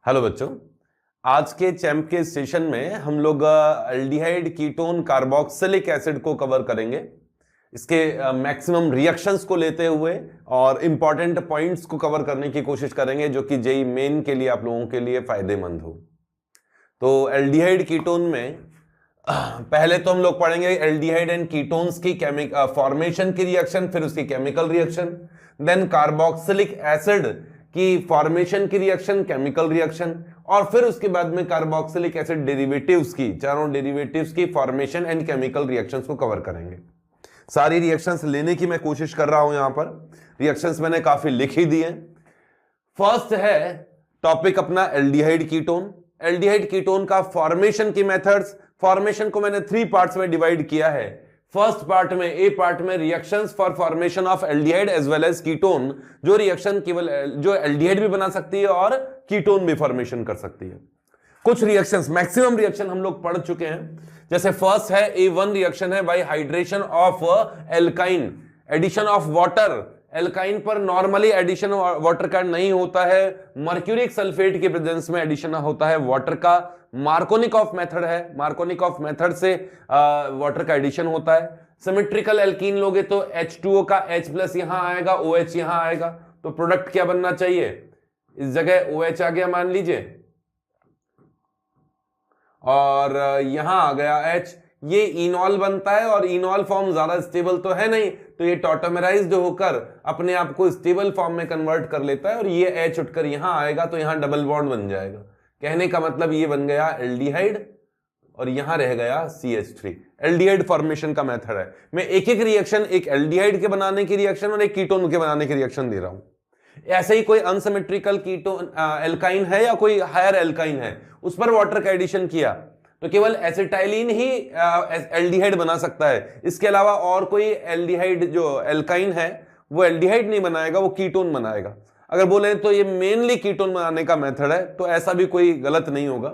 Hello बच्चों, आज के चैम्प के सेशन में हम लोग एल्डिहाइड कीटोन कार्बोक्सिलिक एसिड को कवर करेंगे। इसके मैक्सिमम रिएक्शंस को लेते हुए और इंपॉर्टेंट पॉइंट्स को कवर करने की कोशिश करेंगे जो कि जेई मेन के लिए आप लोगों के लिए फायदेमंद हो। तो एल्डिहाइड कीटोन में पहले तो हम लोग पढ़ेंगे एल्डिहाइड एंड कीटोन्स की फॉर्मेशन की रिएक्शन, फिर उसकी chemical reaction, then carboxylic acid की फॉर्मेशन की रिएक्शन, केमिकल रिएक्शन, और फिर उसके बाद में कार्बोक्सिलिक एसिड डेरिवेटिव्स की, चारों डेरिवेटिव्स की फॉर्मेशन एंड केमिकल रिएक्शंस को कवर करेंगे। सारी रिएक्शंस लेने की मैं कोशिश कर रहा हूं। यहां पर रिएक्शंस मैंने काफी लिख ही दिए। फर्स्ट है टॉपिक अपना एल्डिहाइड कीटोन। एल्डिहाइड कीटोन का फॉर्मेशन की मेथड्स, फॉर्मेशन को मैंने 3 पार्ट्स में डिवाइड किया है। फर्स्ट पार्ट में, ए पार्ट में reactions for formation of aldehyde as well as ketone, जो रिएक्शन केवल जो एल्डिहाइड भी बना सकती है और कीटोन भी फॉर्मेशन कर सकती है। कुछ रिएक्शंस, मैक्सिमम रिएक्शन हम लोग पढ़ चुके हैं। जैसे फर्स्ट है A1 रिएक्शन है by hydration of alkyne, addition of water. Alkyne पर नॉर्मली एडिशन वाटर का नहीं होता है, मर्क्यूरिक सल्फेट के प्रेजेंस में एडिशन होता है वाटर का। मार्कोनिकॉफ मेथड है, मार्कोनिकॉफ मेथड से वाटर का एडिशन होता है। सिमेट्रिकल एल्कीन लोगे तो H2O का H+ यहां आएगा, OH यहां आएगा, तो प्रोडक्ट क्या बनना चाहिए? इस जगह OH आ गया मान लीजिए, और यहां आ गया H। ये इनॉल बनता है और इनॉल फॉर्म ज्यादा स्टेबल तो है नहीं, तो ये टॉटोमेराइज्ड होकर अपने आप को स्टेबल फॉर्म में कन्वर्ट कर लेता है और ये H उठकर यहां आएगा तो यहां डबल बॉन्ड बन जाएगा। कहने का मतलब ये बन गया एल्डिहाइड और यहां रह गया CH3। एल्डिहाइड फॉर्मेशन का मेथड है। मैं एक एक रिएक्शन, एक एल्डिहाइड के बनाने की रिएक्शन और एक कीटोन के बनाने की रिएक्शन दे रहा हूं। ऐसे ही कोई अनसिमेट्रिकल कीटोन एल्काइन है या कोई हायर एल्काइन है, उस पर वाटर का एडिशन किया तो केवल एसिटाइलिन ही एल्डिहाइड बना सकता है। इसके अलावा और कोई एल्डिहाइड जो एल्काइन है वो एल्डिहाइड नहीं बनाएगा, वो कीटोन बनाएगा। अगर बोले तो ये मेनली कीटोन बनाने का मेथड है, तो ऐसा भी कोई गलत नहीं होगा।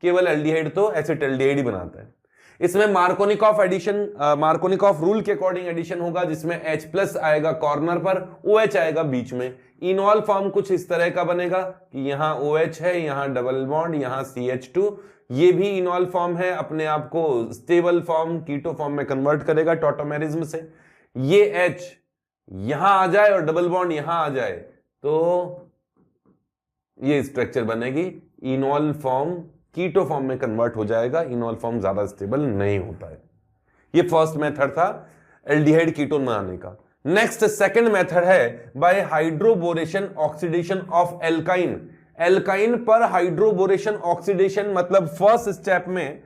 केवल एल्डिहाइड तो एसिटाल्डिहाइड ही बनाता है। इसमें मार्कोनिकॉफ एडिशन, मार्कोनिकॉफ रूल के अकॉर्डिंग एडिशन होगा, जिसमें H+ आएगा कॉर्नर पर, OH आएगा बीच में। इनॉल फॉर्म कुछ इस तरह का बनेगा कि यहां OH है, यहां डबल बॉन्ड, यहां CH2। ये भी इनॉल फॉर्म है, अपने आप को स्टेबल फॉर्म, कीटो फॉर्म में कन्वर्ट करेगा टॉटोमेरिज्म से। ये H यहां आ जाए और डबल बॉन्ड यहां आ जाए तो ये स्ट्रक्चर बनेगी। इनॉल फॉर्म कीटो फॉर्म में कन्वर्ट हो जाएगा। इनॉल फॉर्म ज्यादा स्टेबल नहीं होता है। ये फर्स्ट मेथड था एल्डिहाइड कीटोन बनाने का। नेक्स्ट सेकंड मेथड है by hydroboration oxidation of alkyne. Alkyne पर हाइड्रोबोरेशन ऑक्सीडेशन मतलब फर्स्ट स्टेप में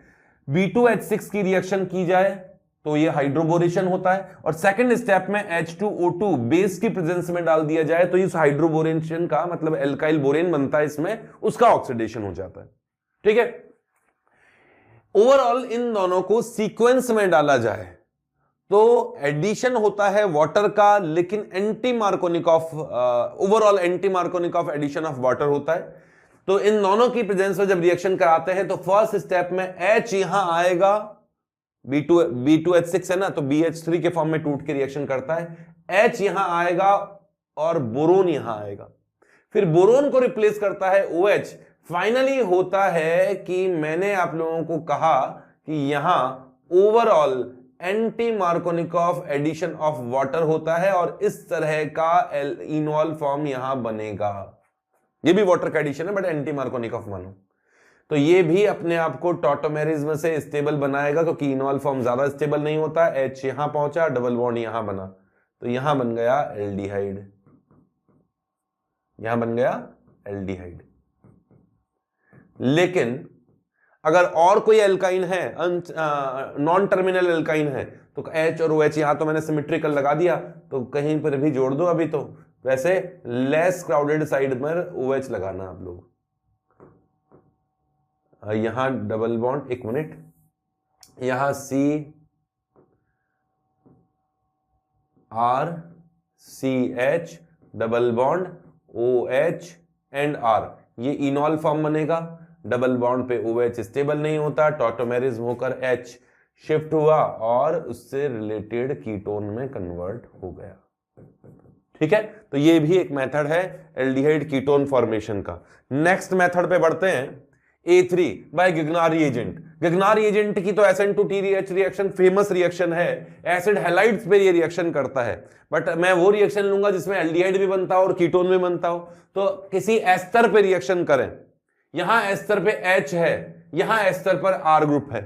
B2H6 की रिएक्शन की जाए तो ये हाइड्रोबोरेशन होता है, और सेकंड स्टेप में H2O2 बेस की प्रेजेंस में डाल दिया जाए तो इस हाइड्रोबोरेशन का मतलब एल्काइल बोरेन बनता है, इसमें उसका ऑक्सीडेशन हो जाता है। ठीक है। ओवरऑल इन दोनों को सीक्वेंस में डाला जाए तो एडिशन होता है वाटर का, लेकिन anti Markovnikov, overall anti Markovnikov addition of water होता है। तो इन दोनों की प्रेजेंस में जब रिएक्शन कराते हैं तो फर्स्ट स्टेप में H यहां आएगा, B2H6 है ना, तो BH3 के फॉर्म में टूट के रिएक्शन करता है। H यहां आएगा और बोरोन यहां आएगा, फिर बोरोन को रिप्लेस करता है OH। फाइनली होता है कि मैंने आप लोगों को कहा कि यहां overall anti Markovnikov addition of water होता है और इस तरह का इनॉल फॉर्म यहां बनेगा। ये भी वाटर का एडिशन है बट एंटी मार्कोनिकॉफ मानो, तो ये भी अपने आप को टॉटोमेरिज्म से स्टेबल बनाएगा क्योंकि इनॉल फॉर्म ज्यादा स्टेबल नहीं होता। H यहां पहुंचा, डबल बॉन्ड यहां बना, तो यहां बन गया एल्डिहाइड, यहां बन गया एल्डिहाइड। लेकिन अगर और कोई एल्काइन है, नॉन टर्मिनल एल्काइन है, तो H और OH यहां तो मैंने सिमेट्रिकल लगा दिया, तो कहीं पर भी जोड़ दो अभी तो। वैसे लेस क्राउडेड साइड में OH लगाना आप लोग। यहां डबल बॉन्ड, एक मिनट, यहां CR, CH, double bond OH and R, ये इनॉल फॉर्म बनेगा। डबल बॉन्ड पे OH स्टेबल नहीं होता, टॉटोमेरिज्म होकर H शिफ्ट हुआ और उससे रिलेटेड कीटोन में कन्वर्ट हो गया। ठीक है, तो ये भी एक मेथड है एल्डिहाइड कीटोन फॉर्मेशन का। नेक्स्ट मेथड पे बढ़ते हैं, A3 बाय गिगनार रिएजेंट। गिगनार रिएजेंट की तो SN2TH रिएक्शन फेमस रिएक्शन है, एसिड हैलाइड्स पे ये रिएक्शन करता है, बट मैं वो रिएक्शन लूंगा जिसमें एल्डिहाइड भी बनता हो और कीटोन भी बनता हो। तो किसी एस्टर पे रिएक्शन करें, यहां एस्टर पे H है, यहां एस्टर पर R ग्रुप है।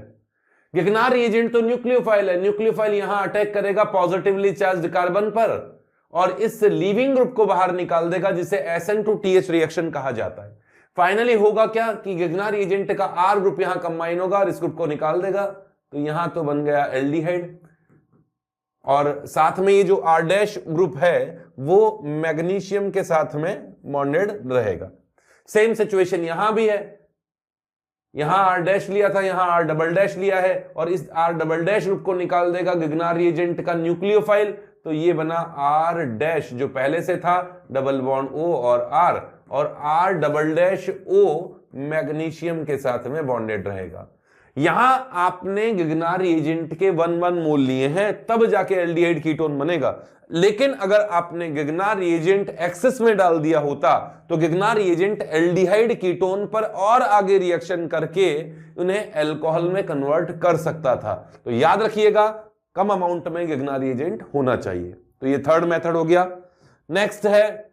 गिगनार रिएजेंट तो न्यूक्लियोफाइल है, न्यूक्लियोफाइल यहां अटैक करेगा पॉजिटिवली चार्ज्ड कार्बन पर और इस लीविंग ग्रुप को बाहर निकाल देगा, जिसे SN2TH रिएक्शन कहा जाता है। फाइनली होगा क्या कि गिगनार एजेंट का R ग्रुप यहां कंबाइन होगा और इस ग्रुप को निकाल देगा, तो यहां तो बन गया एल्डिहाइड, और साथ में ये जो R डैश ग्रुप है वो मैग्नीशियम के साथ में बॉन्डेड रहेगा। सेम सिचुएशन यहां भी है, यहां R डैश लिया था, यहां R डबल डैश लिया है और इस R डबल डैश ग्रुप को निकाल देगा गिगनार एजेंट का न्यूक्लियोफाइल, तो ये बना R डैश जो पहले से था डबल बॉन्ड O और R, और R double dash O magnesium के साथ में बॉन्डेड रहेगा। यहां आपने गिगनार एजेंट के 1 मोल लिए हैं तब जाके एल्डिहाइड कीटोन बनेगा, लेकिन अगर आपने गिगनार एजेंट एक्सेस में डाल दिया होता तो गिगनार एजेंट एल्डिहाइड कीटोन पर और आगे रिएक्शन करके उन्हें अल्कोहल में कन्वर्ट कर सकता था। तो याद रखिएगा कम अमाउंट में गिगनार एजेंट होना चाहिए। तो ये थर्ड मेथड हो गया। नेक्स्ट है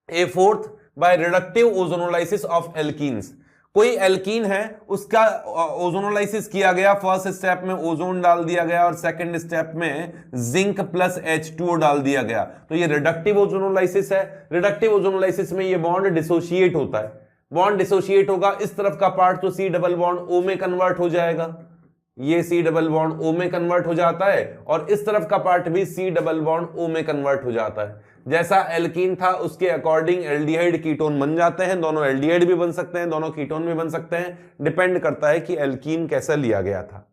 A4 by reductive ozonolysis of alkenes. कोई एल्कीन है उसका ओजोनोलाइसिस किया गया, फर्स्ट स्टेप में ओजोन डाल दिया गया और सेकंड स्टेप में जिंक प्लस H2O डाल दिया गया, तो ये रिडक्टिव ओजोनोलाइसिस है। रिडक्टिव ओजोनोलाइसिस में ये बॉन्ड डिसोशिएट होता है, बॉन्ड डिसोशिएट होगा, इस तरफ का पार्ट तो C डबल बॉन्ड O में कन्वर्ट हो जाएगा, ये C डबल बॉन्ड O में कन्वर्ट हो जाता है, और इस तरफ का पार्ट भी C डबल बॉन्ड O में कन्वर्ट हो जाता है। जैसा एल्कीन था उसके अकॉर्डिंग एल्डिहाइड कीटोन बन जाते हैं, दोनों एल्डिहाइड भी बन सकते हैं, दोनों कीटोन भी बन सकते हैं, डिपेंड करता है कि एल्कीन कैसा लिया गया था।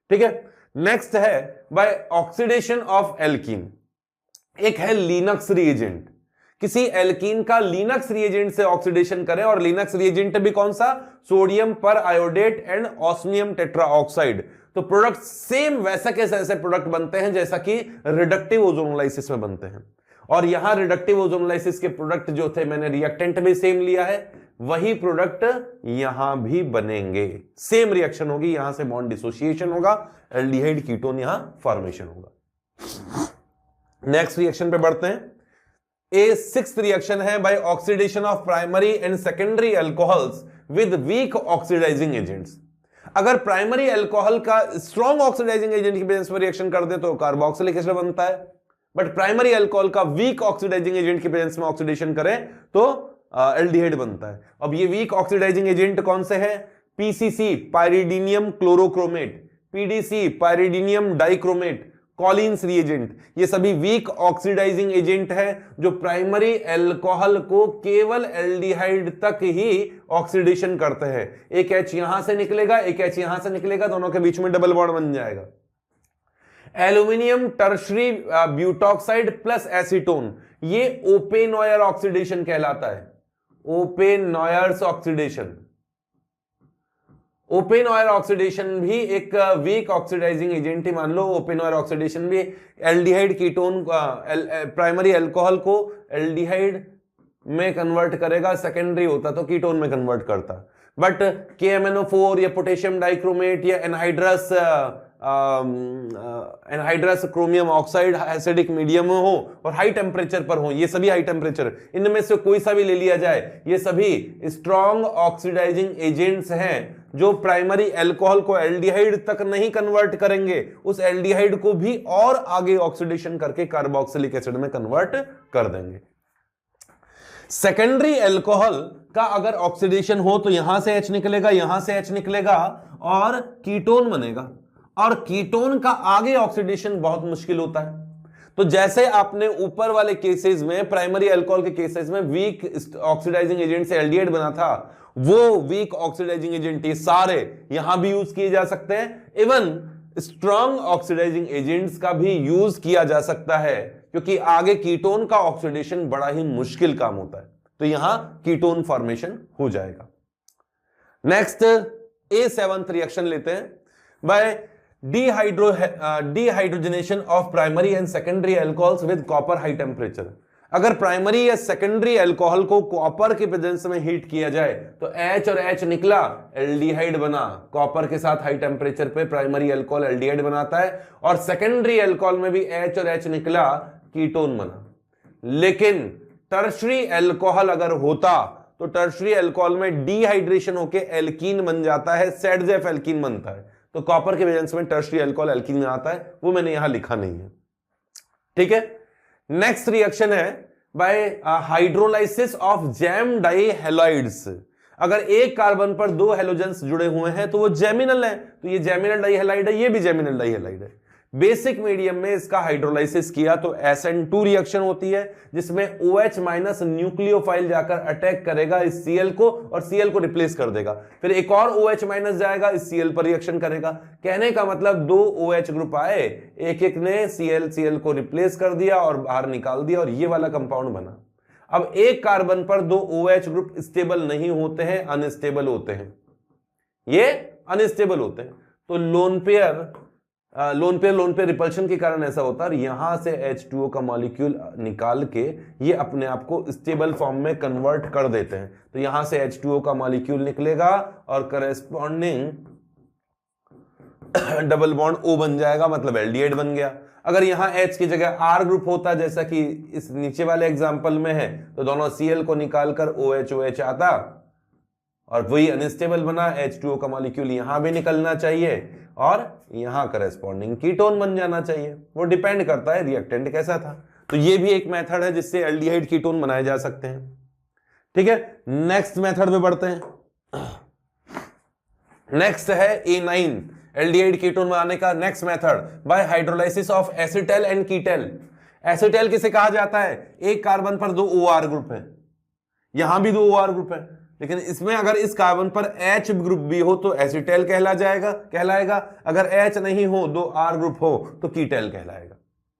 ठीक है, नेक्स्ट है बाय ऑक्सीडेशन ऑफ एल्कीन। एक है लिनक्स रिएजेंट, किसी एल्कीन का लिनक्स रिएजेंट से ऑक्सीडेशन करें, और लिनक्स रिएजेंट भी कौन सा, सोडियम पर आयोडेट एंड ऑस्मियम टेट्राऑक्साइड। तो प्रोडक्ट सेम वैसा के वैसे प्रोडक्ट बनते हैं जैसा कि रिडक्टिव ओजोनोलाइसिस में बनते हैं, और यहां रिडक्टिव ओजोनोलाइसिस के प्रोडक्ट जो थे मैंने रिएक्टेंट भी सेम लिया है, वही प्रोडक्ट यहां भी बनेंगे, सेम रिएक्शन होगी, यहां से बॉन्ड डिसोसिएशन होगा, एल्डिहाइड कीटोन यहां फॉर्मेशन होगा। नेक्स्ट रिएक्शन पे बढ़ते हैं। A6 रिएक्शन है by oxidation of primary and secondary alcohols with weak oxidising agents. अगर प्राइमरी अल्कोहल का स्ट्रॉन्ग ऑक्सीडाइजिंग एजेंट की प्रेजेंस में रिएक्शन कर दे तो कार्बोक्सिलिक एसिड बनता है, बट प्राइमरी अल्कोहल का वीक ऑक्सीडाइजिंग एजेंट की प्रेजेंस में ऑक्सीडेशन करें तो एल्डिहाइड बनता है। अब ये वीक ऑक्सीडाइजिंग एजेंट कौन से हैं, PCC pyridinium chlorochromate, PDC pyridinium dichromate, Collins reagent, ये सभी वीक ऑक्सीडाइजिंग एजेंट है जो प्राइमरी अल्कोहल को केवल एल्डिहाइड तक ही ऑक्सीडेशन करते हैं। एक H यहां से निकलेगा, एक H यहां से निकलेगा, दोनों के बीच में डबल बॉन्ड बन जाएगा। Aluminium tertiary butoxide plus acetone, ये ओपेनॉयर ऑक्सीडेशन कहलाता है, ओपेनॉयर्स ऑक्सीडेशन। ओपेनॉयर ऑक्सीडेशन भी एक वीक ऑक्सीडाइजिंग एजेंट ही मान लो, ओपेनॉयर ऑक्सीडेशन भी एल्डिहाइड कीटोन प्राइमरी अल्कोहल को एल्डिहाइड में कन्वर्ट करेगा, सेकेंडरी होता तो कीटोन में कन्वर्ट करता। बट KMnO4 या पोटेशियम डाइक्रोमेट या anhydrous chromium oxide acidic medium में हो और हाई टेम्परेचर पर हो, ये सभी हाई टेम्परेचर, इनमें से कोई सा भी ले लिया जाए, ये सभी स्ट्रॉन्ग ऑक्सीडाइजिंग एजेंट्स हैं जो प्राइमरी अल्कोहल को एल्डिहाइड तक नहीं कन्वर्ट करेंगे, उस एल्डिहाइड को भी और आगे ऑक्सीडेशन करके कार्बोक्सिलिक एसिड में कन्वर्ट कर देंगे। सेकेंडरी अल्कोहल का अगर ऑक्सीडेशन हो तो यहां से H निकलेगा, यहां से H निकलेगा और कीटोन बनेगा, और कीटोन का आगे ऑक्सीडेशन बहुत मुश्किल होता है। तो जैसे आपने ऊपर वाले केसेस में प्राइमरी अल्कोहल के केसेस में वीक ऑक्सीडाइजिंग एजेंट से एल्डिहाइड बना था, वो वीक ऑक्सीडाइजिंग एजेंट ये सारे यहां भी यूज किए जा सकते हैं। इवन स्ट्रॉन्ग ऑक्सीडाइजिंग एजेंट्स का भी यूज किया जा सकता है, क्योंकि आगे कीटोन का ऑक्सीडेशन बड़ा ही मुश्किल काम होता है, तो यहां कीटोन फॉर्मेशन हो जाएगा। नेक्स्ट A7 रिएक्शन लेते हैं by dehydrogenation of primary and secondary alcohols with copper high temperature. अगर प्राइमरी या सेकेंडरी अल्कोहल को कॉपर के प्रेजेंस में हीट किया जाए तो H और H निकला, एल्डिहाइड बना। कॉपर के साथ हाई टेम्परेचर पे प्राइमरी अल्कोहल एल्डिहाइड बनाता है और सेकेंडरी अल्कोहल में भी H और H निकला, कीटोन बना। लेकिन टर्शरी अल्कोहल अगर होता तो टर्शरी अल्कोहल में डिहाइड्रेशन होके एल्कीन बन जाता है, सेडजेफ एल्कीन बनता है। तो कॉपर के प्रेजेंस में टर्शरी अल्कोहल एल्कीन में आता है, वो मैंने यहां लिखा नहीं है। ठीक है, नेक्स्ट रिएक्शन है by hydrolysis of gem dihalides. अगर एक कार्बन पर दो हैलोजेंस जुड़े हुए हैं तो वो जैमिनल है, तो ये जैमिनल डाई हैलाइड है, ये भी जैमिनल डाई हैलाइड है। बेसिक मीडियम में इसका हाइड्रोलाइसिस किया तो SN2 रिएक्शन होती है जिसमें OH माइनस न्यूक्लियोफाइल जाकर अटैक करेगा इस Cl को और Cl को रिप्लेस कर देगा। फिर एक और OH माइनस जाएगा इस Cl पर रिएक्शन करेगा। कहने का मतलब दो OH ग्रुप आए, एक एक ने Cl को रिप्लेस कर दिया और बाहर निकाल दिया और ये वाला कंपाउंड बना। अब एक कार्बन पर दो OH ग्रुप स्टेबल नहीं होते हैं, अनस्टेबल होते हैं, ये अनस्टेबल होते हैं। तो लोन पेयर रिपल्शन के कारण ऐसा होता है। यहां से H2O का मॉलिक्यूल निकाल के ये अपने आप को स्टेबल फॉर्म में कन्वर्ट कर देते हैं। तो यहां से H2O का मॉलिक्यूल निकलेगा और करेस्पॉन्डिंग डबल बॉन्ड O बन जाएगा, मतलब एल्डिहाइड बन गया। अगर यहां H की जगह R ग्रुप होता जैसा कि इस नीचे वाले एग्जांपल में है तो दोनों Cl को निकालकर OH आता और वही अनस्टेबल बना। H2O का मॉलिक्यूल यहां भी निकलना चाहिए और यहां करेस्पॉन्डिंग कीटोन बन जाना चाहिए। वो डिपेंड करता है रिएक्टेंट कैसा था। तो ये भी एक मेथड है जिससे एल्डिहाइड कीटोन बनाए जा सकते हैं। ठीक है, नेक्स्ट मेथड पे बढ़ते हैं। नेक्स्ट है A9 एल्डिहाइड कीटोन बनाने का next method by hydrolysis of acetal and ketal. Acetal किसे कहा जाता है? एक कार्बन पर दो OR ग्रुप है, यहां भी दो OR ग्रुप है, लेकिन इसमें अगर इस कार्बन पर H ग्रुप भी हो तो एसिटेल कहलाएगा। अगर H नहीं हो, दो R ग्रुप हो तो कीटेल कहलाएगा।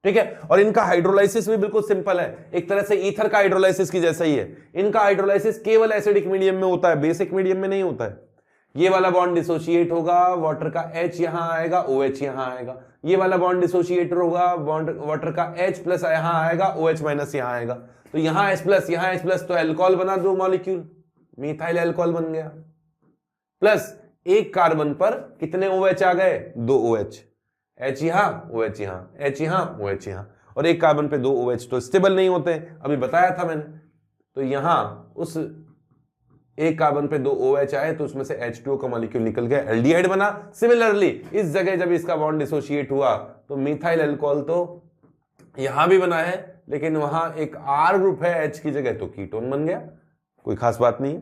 ठीक है, और इनका हाइड्रोलाइसिस भी बिल्कुल सिंपल है, एक तरह से ईथर का हाइड्रोलाइसिस की जैसा ही है। इनका हाइड्रोलाइसिस केवल एसिडिक मीडियम में होता है, बेसिक मीडियम में नहीं होता है। ये वाला बॉन्ड डिसोशिएट होगा, वाटर का H यहां आएगा, OH यहां आएगा। ये वाला बॉन्ड डिसोशिएट होगा, वाटर का H प्लस यहां आएगा, OH माइनस यहां आएगा। तो यहां H प्लस, यहां H प्लस, तो अल्कोहल बना, दो मॉलिक्यूल मिथाइल अल्कोहल बन गया। प्लस एक कार्बन पर कितने OH आ गए? दो OH, H यहां, OH यहां, H यहां, OH यहां, और एक कार्बन पे दो OH तो स्टेबल नहीं होते, अभी बताया था मैंने। तो यहां उस एक कार्बन पे दो OH आए तो उसमें से H2O का मॉलिक्यूल निकल गया, एल्डिहाइड बना। सिमिलरली इस जगह जब इसका बॉन्ड डिसोशिएट हुआ तो मिथाइल अल्कोहल तो यहां भी बना है, लेकिन वहां एक R ग्रुप है H की जगह, तो कीटोन बन गया, कोई खास बात नहीं है।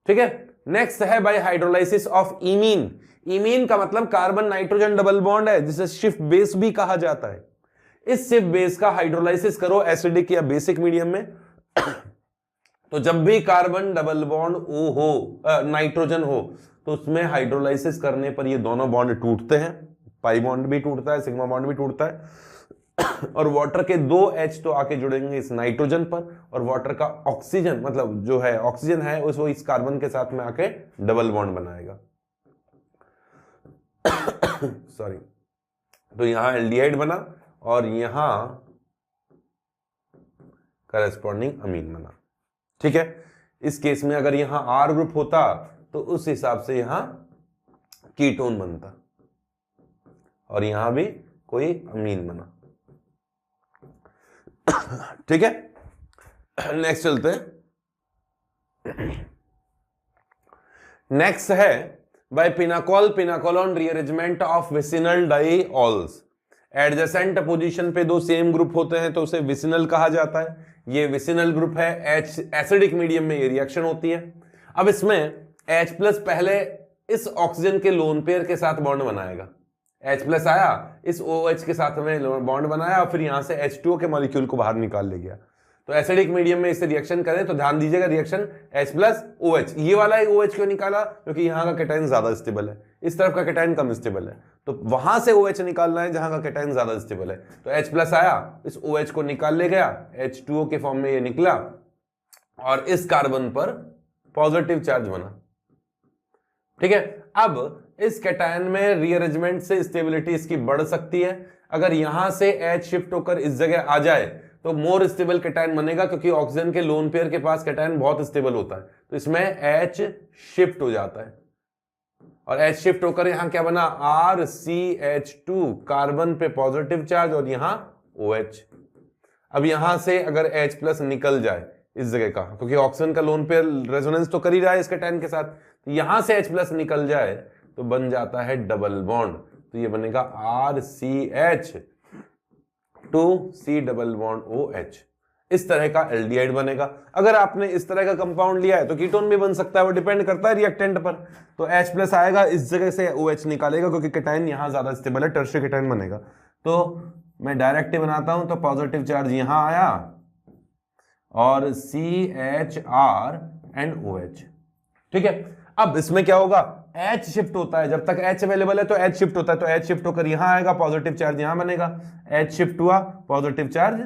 ठीक है, नेक्स्ट है by hydrolysis of imine. Imine का मतलब कार्बन नाइट्रोजन डबल बॉन्ड है, जिसे शिफ्ट बेस भी कहा जाता है। इस शिफ्ट बेस का हाइड्रोलाइसिस करो एसिडिक या बेसिक मीडियम में तो जब भी कार्बन डबल बॉन्ड O हो, नाइट्रोजन हो, तो उसमें हाइड्रोलाइसिस करने पर ये दोनों बॉन्ड टूटते हैं, पाई बॉन्ड भी टूटता है, सिग्मा बॉन्ड भी टूटता है और वाटर के दो H तो आके जुड़ेंगे इस नाइट्रोजन पर, और वाटर का ऑक्सीजन मतलब जो है ऑक्सीजन है वो इस कार्बन के साथ में आके डबल बॉन्ड बनाएगा। सॉरी, तो यहां एल्डिहाइड बना और यहां करेस्पॉन्डिंग अमीन बना। ठीक है, इस केस में अगर यहां R ग्रुप होता तो उस हिसाब से यहां कीटोन बनता और यहां भी कोई अमीन बना। ठीक है, नेक्स्ट चलते हैं। नेक्स्ट है by pinacolone rearrangement of vicinal diols. Adjacent position पे दो सेम ग्रुप होते हैं तो उसे विसिनल कहा जाता है। ये विसिनल ग्रुप है, H एसिडिक मीडियम में ये रिएक्शन होती है। अब इसमें H प्लस पहले इस ऑक्सीजन के लोन पेयर के साथ बॉन्ड बनाएगा, H प्लस आया, इस OH के साथ में बॉन्ड बनाया और फिर यहां से H2O के मॉलिक्यूल को बाहर निकाल ले गया। तो एसिडिक मीडियम में इसे रिएक्शन करें तो ध्यान दीजिएगा रिएक्शन H प्लस OH। ये वाला ही OH क्यों निकाला? क्योंकि यहाँ का कैटायन ज्यादा स्टेबल है, इस तरफ का कैटायन कम स्टेबल है, तो वहां से OH निकालना है जहां का कैटायन ज्यादा स्टेबल है। तो H प्लस आया, इस OH को निकाल ले गया, H2O के फॉर्म में ये निकला और इस कार्बन पर पॉजिटिव चार्ज बना। ठीक है, अब इस कैटायन में रीअरेंजमेंट से स्टेबिलिटी इसकी बढ़ सकती है। अगर यहां से H शिफ्ट होकर इस जगह आ जाए तो मोर स्टेबल कैटायन बनेगा, क्योंकि ऑक्सीजन के लोन पेयर के पास कैटायन बहुत स्टेबल होता है, तो इसमें H शिफ्ट हो जाता है और H शिफ्ट होकर यहां क्या बना, RCH2, कार्बन पे पॉजिटिव चार्ज और यहां OH। अब यहां से अगर H प्लस निकल जाए इस जगह का, क्योंकि ऑक्सीजन का लोन पेयर रेजोनेंस तो कर ही रहा है इस कैटायन के साथ, तो यहां से H प्लस निकल जाए तो बन जाता है डबल बॉन्ड, तो ये बनेगा RCH2C डबल बॉन्ड OH। इस तरह का एल्डिहाइड बनेगा। अगर आपने इस तरह का कंपाउंड लिया है तो कीटोन भी बन सकता है, वो डिपेंड करता है रिएक्टेंट पर। तो H प्लस आएगा, इस जगह से OH निकालेगा क्योंकि कैटायन यहां ज्यादा स्टेबल है, टर्शियरी कैटायन बनेगा। तो मैं डायरेक्ट बनाता हूं, तो पॉजिटिव चार्ज यहां आया और CHR एंड OH, ठीक है। अब इसमें क्या होगा, H शिफ्ट होता है, जब तक H अवेलेबल है तो H शिफ्ट होता है, तो H शिफ्ट होकर यहां आएगा, पॉजिटिव चार्ज यहां बनेगा, H शिफ्ट हुआ, पॉजिटिव चार्ज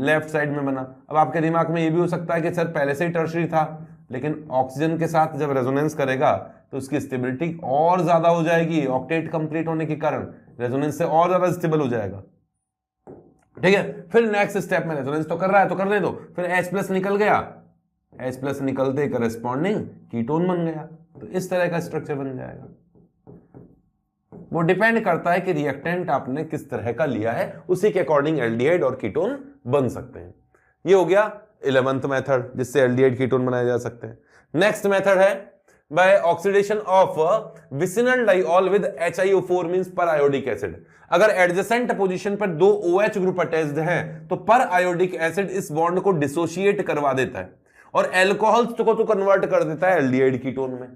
लेफ्ट साइड में बना। अब आपके दिमाग में ये भी हो सकता है कि सर पहले से ही टर्शियरी था, लेकिन ऑक्सीजन के साथ जब रेजोनेंस करेगा तो उसकी स्टेबिलिटी और ज्यादा हो जाएगी, ऑक्टेट कंप्लीट होने के कारण रेजोनेंस से और ज्यादा स्टेबल हो जाएगा, ठीक है। फिर नेक्स्ट स्टेप में रेजोनेंस तो कर रहा है तो करने दो, फिर H प्लस निकल गया, H प्लस निकलते करस्पॉन्डिंग कीटोन बन गया, तो इस तरह का स्ट्रक्चर बन जाएगा। वो डिपेंड करता है कि रिएक्टेंट आपने किस तरह का लिया है, उसी के अकॉर्डिंग एल्डिहाइड और कीटोन बन सकते हैं। ये हो गया 11th मेथड जिससे एल्डिहाइड कीटोन बनाए जा सकते हैं। नेक्स्ट मेथड है by oxidation of vicinal diol with HiO4 means periodic acid. अगर एडजेसेंट पोजीशन पर दो OH ग्रुप अटैच्ड हैं तो पर आयोडिक एसिड इस बॉन्ड को डिसोशिएट करवा देता है और एल्कोहल्स को तो कन्वर्ट कर देता है एल्डिहाइड कीटोन में।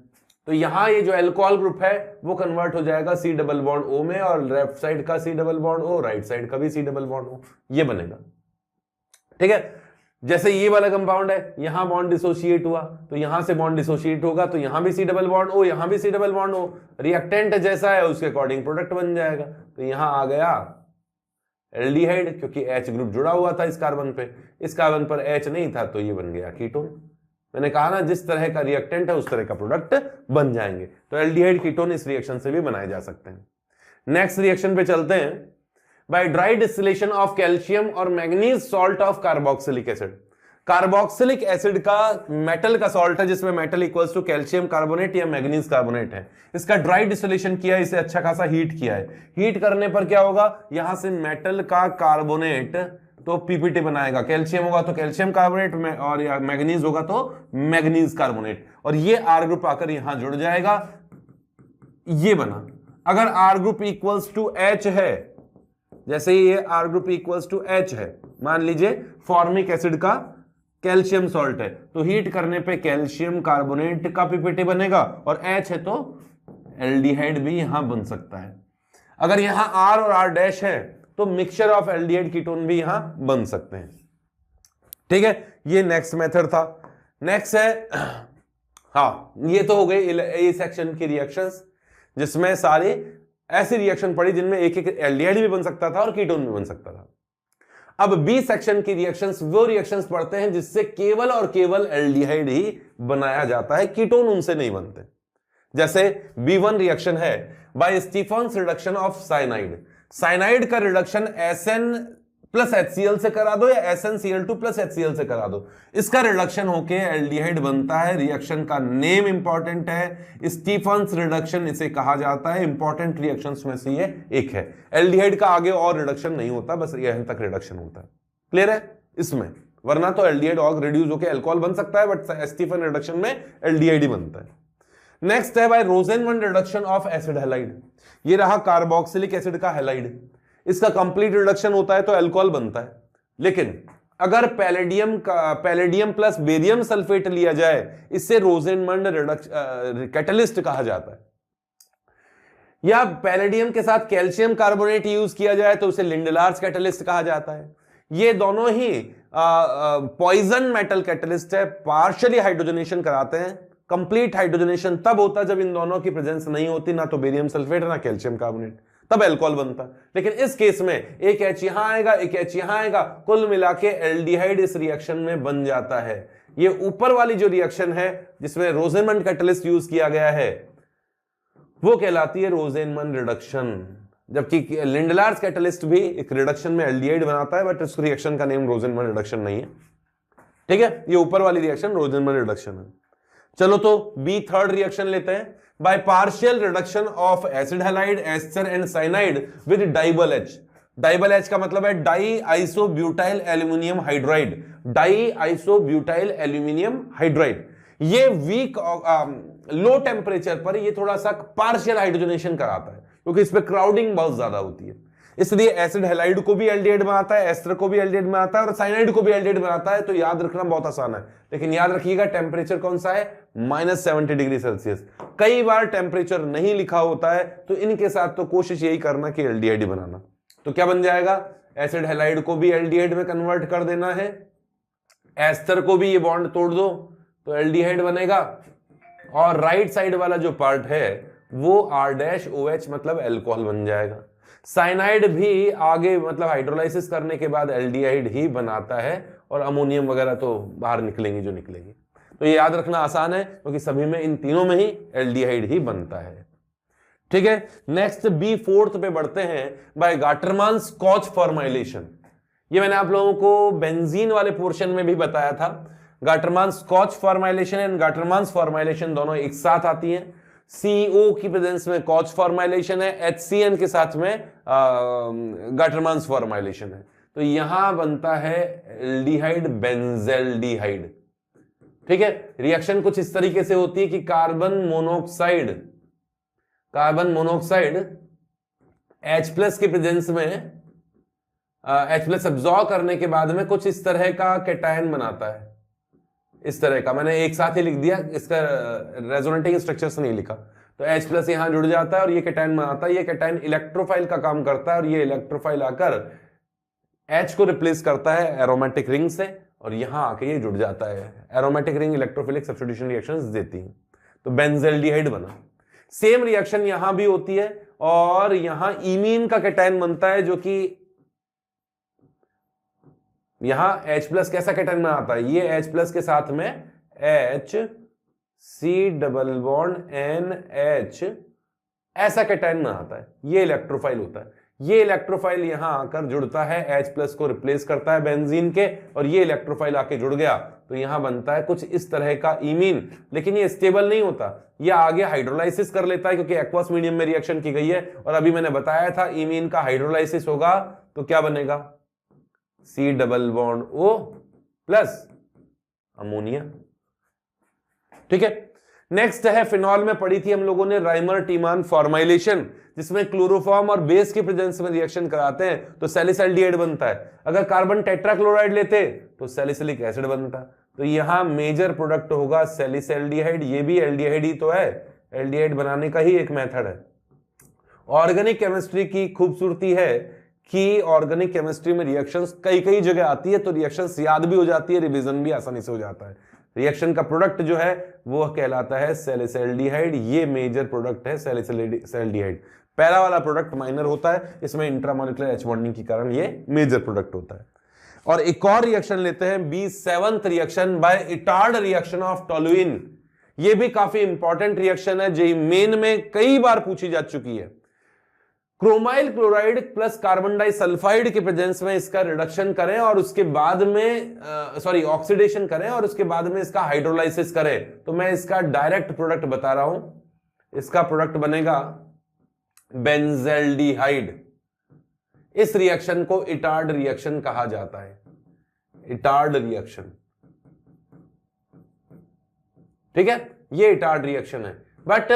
तो यहां ये जो एल्कोहल ग्रुप है वो कन्वर्ट हो जाएगा C डबल बॉन्ड O में, और लेफ्ट साइड का C double bond O, right side का भी C डबल बॉन्ड O, ये बनेगा, ठीक है। जैसे ये वाला कंपाउंड है, यहां बॉन्ड डिसोशिएट हुआ तो यहां से बॉन्ड डिसोशिएट होगा, तो यहां भी C डबल बॉन्ड O, यहां भी C double bond O, reactant जैसा है उसके अकॉर्डिंग प्रोडक्ट बन जाएगा। तो यहां आ गया एल्डिहाइड, क्योंकि H ग्रुप जुड़ा हुआ था इस कार्बन पे, इस कार्बन पर H नहीं था तो ये बन गया कीटोन। मैंने कहा ना जिस तरह का रिएक्टेंट है उस तरह का प्रोडक्ट बन जाएंगे। तो एल्डिहाइड कीटोन इस रिएक्शन से भी बनाए जा सकते हैं। नेक्स्ट रिएक्शन पे चलते हैं। By dry distillation of calcium और manganese salt of carboxylic acid. Carboxylic acid का मेटल का सॉल्ट है जिसमें metal equals to calcium carbonate या मैग्नीज कार्बोनेट है। इसका ड्राई डिस्टिलेशन किया, इसे अच्छा खासा हीट किया है। हीट करने पर क्या होगा, यहां से मेटल का कार्बोनेट तो पीपीटी बनाएगा, कैल्शियम होगा तो कैल्शियम कार्बोनेट में, और या मैग्नीज होगा तो मैग्नीज कार्बोनेट, और ये आर ग्रुप आकर यहां जुड़ जाएगा, ये बना। अगर R group equals to H है, जैसे ये R group equals to H है, मान लीजिए फॉर्मिक एसिड का कैल्शियम सॉल्ट है, तो हीट करने पे कैल्शियम कार्बोनेट का पीपीटी बनेगा, और H है तो एल्डिहाइड भी यहां बन सकता है। अगर यहां R और R डैश है तो मिक्सचर ऑफ एल्डिहाइड कीटोन भी यहां बन सकते हैं, ठीक है। ये नेक्स्ट मेथड था। नेक्स्ट है, हाँ ये तो हो गई ए सेक्शन की रिएक्शंस जिसमें सारी ऐसी रिएक्शन पड़ी जिनमें एक एक एल्डिहाइड भी बन सकता था और कीटोन भी बन सकता था। अब बी सेक्शन की रिएक्शंस वो रिएक्शंस पढ़ते हैं जिससे केवल और केवल एल्डिहाइड ही बनाया जाता है, कीटोन उनसे नहीं बनते। जैसे B1 रिएक्शन है by Stephen's reduction of cyanide. Cyanide का रिडक्शन SN प्लस HCl से करा दो या SnCl2 प्लस HCl से करा दो, इसका रिडक्शन होके एल्डिहाइड बनता है। रिएक्शन का नेम इंपॉर्टेंट है, स्टीफन्स रिडक्शन इसे कहा जाता है। इंपॉर्टेंट रिएक्शंस में से ये एक है। एल्डिहाइड का आगे और रिडक्शन नहीं होता, बस यहां तक रिडक्शन होता है। क्लियर है इसमें, वरना तो एल्डिहाइड और रिड्यूस होकर अल्कोहल बन सकता है, बट स्टीफन रिडक्शन में एल्डिहाइड ही बनता है। नेक्स्ट है by Rosenmund reduction of acid halide. ये रहा कार्बोक्सिलिक एसिड का हैलाइड, इसका कंप्लीट रिडक्शन होता है तो अल्कोहल बनता है। लेकिन अगर पैलेडियम प्लस बेरियम सल्फेट लिया जाए, इससे रोजेनमंड कैटलिस्ट कहा जाता है। या पैलेडियम के साथ कैल्शियम कार्बोनेट यूज किया जाए तो उसे लिंडलार्स कैटलिस्ट कहा जाता है। ये दोनों ही पॉइजन मेटल कैटलिस्ट है, पार्शियली हाइड्रोजनेशन कराते हैं। कंप्लीट हाइड्रोजनेशन तब होता है जब इन दोनों की प्रेजेंस नहीं होती, ना तो बेरियम सल्फेट ना कैल्शियम कार्बोनेट, तब अल्कोहल बनता। लेकिन इस केस में एक H यहां आएगा, एक H यहां आएगा, कुल मिला के एल्डिहाइड इस रिएक्शन में बन जाता है। ये ऊपर वाली जो रिएक्शन है जिसमें रोजेनमंड कैटलिस्ट यूज किया गया है वो कहलाती है रोजेनमंड रिडक्शन। जबकि लिंडलार्स कैटलिस्ट भी एक रिडक्शन में एल्डिहाइड बनाता है, बट उस रिएक्शन का नेम रोजेनबर्ग रिडक्शन नहीं है। ठीक है, ये ऊपर वाली रिएक्शन रोजेनबर्ग रिडक्शन है। चलो तो बी थर्ड रिएक्शन लेते हैं। By partial reduction of acid halide, ester and cyanide with DIBAL H. DIBAL H का मतलब है di isobutyl aluminium hydride, di isobutyl aluminium hydride. ये वीक लो टेम्परेचर पर ये थोड़ा सा पार्शियल हाइड्रोजनेशन कराता है, क्योंकि इस पे क्राउडिंग बहुत ज्यादा होती है, इसलिए एसिड हैलाइड को भी एल्डिहाइड बनाता है, एस्टर को भी एल्डिहाइड बनाता है और साइनाइड को भी एल्डिहाइड बनाता है। तो याद रखना बहुत आसान है, लेकिन याद रखिएगा टेम्परेचर कौन सा है, -70 डिग्री सेल्सियस। कई बार टेम्परेचर नहीं लिखा होता है, तो इनके साथ तो कोशिश यही करना कि एल्डिहाइड बनाना। तो क्या बन जाएगा, एसिड हैलाइड को भी एल्डिहाइड में कन्वर्ट कर देना है, एस्टर को भी ये बॉन्ड तोड़ दो तो एल्डिहाइड बनेगा, और राइट साइड वाला जो पार्ट है वो R-OH मतलब एल्कोहल बन जाएगा। साइनाइड भी आगे मतलब हाइड्रोलाइसिस करने के बाद एल्डिहाइड ही बनाता है, और अमोनियम वगैरह तो बाहर निकलेंगी जो निकलेगी। तो ये याद रखना आसान है, क्योंकि सभी में इन तीनों में ही एल्डिहाइड ही बनता है। ठीक है, नेक्स्ट बी फोर्थ पे बढ़ते हैं। बाय गाटरमान स्कॉच फॉर्माइलेशन, ये मैंने आप लोगों को बेंजीन वाले पोर्शन में भी बताया था। Gattermann Koch formylation and Gattermann formylation दोनों एक साथ आती हैं। CO की प्रेजेंस में कॉच फॉर्माइलेशन है, HCN के साथ में गाटरमान फॉर्माइलेशन है। तो यहां बनता है एल्डिहाइड बेंजेल्डिहाइड। ठीक है, रिएक्शन कुछ इस तरीके से होती है कि कार्बन मोनोऑक्साइड H+ के प्रेजेंस में H+ एब्जॉर्ब करने के बाद में कुछ इस तरह का कैटायन बनाता है, इस तरह का। मैंने एक साथ ही लिख दिया, इसका रेजोनेटिंग स्ट्रक्चर्स नहीं लिखा। तो H+ यहां जुड़ जाता है और ये कैटायन बनाता है। ये कैटायन इलेक्ट्रोफाइल का काम करता है, और ये इलेक्ट्रोफाइल आकर H को रिप्लेस करता है एरोमेटिक रिंग से, और यहां आके ये जुड़ जाता है। Aromatic ring electrophilic substitution reactions देती है, तो बेंजेल्डिहाइड बना। सेम रिएक्शन यहां भी होती है, और यहां इमीन का कैटायन बनता है, जो कि यहां H+ कैसा कैटायन बनाता है, ये H+ के साथ में HC≡NH ऐसा कैटायन बनाता है। ये इलेक्ट्रोफाइल होता है। ये इलेक्ट्रोफाइल यहां आकर जुड़ता है, H+ को रिप्लेस करता है बेंजीन के, और ये इलेक्ट्रोफाइल आके जुड़ गया तो यहां बनता है कुछ इस तरह का इमीन। लेकिन ये स्टेबल नहीं होता, ये आगे हाइड्रोलाइसिस कर लेता है, क्योंकि एक्वस मीडियम में रिएक्शन की गई है। और अभी मैंने बताया था इमीन का हाइड्रोलाइसिस होगा तो क्या बनेगा, C+O+ अमोनिया। ठीक है, नेक्स्ट है फिनॉल में पढ़ी थी हम लोगों ने राइमर टीमान फॉर्माइलेशन, जिसमें क्लोरोफॉर्म और बेस की प्रेजेंस में रिएक्शन कराते हैं तो सैलिसल्डिहाइड बनता है। अगर कार्बन टेट्राक्लोराइड लेते तो सैलिसिलिक एसिड बनता। तो यहां मेजर प्रोडक्ट होगा सैलिसल्डिहाइड। ये भी एल्डिहाइड ही तो है, एल्डिहाइड बनाने का ही एक मेथड है। ऑर्गेनिक केमिस्ट्री की खूबसूरती है कि ऑर्गेनिक केमिस्ट्री में रिएक्शंस कई कई जगह आती है, तो रिएक्शंस याद भी हो जाती है, रिवीजन भी आसानी से हो जाता है। रिएक्शन का प्रोडक्ट जो है वो कहलाता है सैलिसल्डिहाइड। ये मेजर प्रोडक्ट है सैलिसल्डिहाइड। पहला वाला प्रोडक्ट माइनर होता है, इसमें इंट्रामोलिकुलर H बॉन्डिंग के कारण ये मेजर प्रोडक्ट होता है। और एक और रिएक्शन लेते हैं, B7th reaction by Etard reaction of toluene. ये भी काफी इंपॉर्टेंट रिएक्शन है, जेईई मेन में कई बार पूछी जा चुकी है। Chromyl chloride plus carbon disulphide के प्रेजेंस में इसका रिडक्शन करें और उसके बाद में ऑक्सीडेशन करें और उसके बाद में इसका हाइड्रोलाइसिस करें, तो मैं इसका डायरेक्ट प्रोडक्ट बता रहा हूं। इसका प्रोडक्ट बनेगा बेंजेल्डिहाइड। इस रिएक्शन को इटार्ड रिएक्शन कहा जाता है, इटार्ड रिएक्शन। ठीक है, ये इटार्ड रिएक्शन है। बट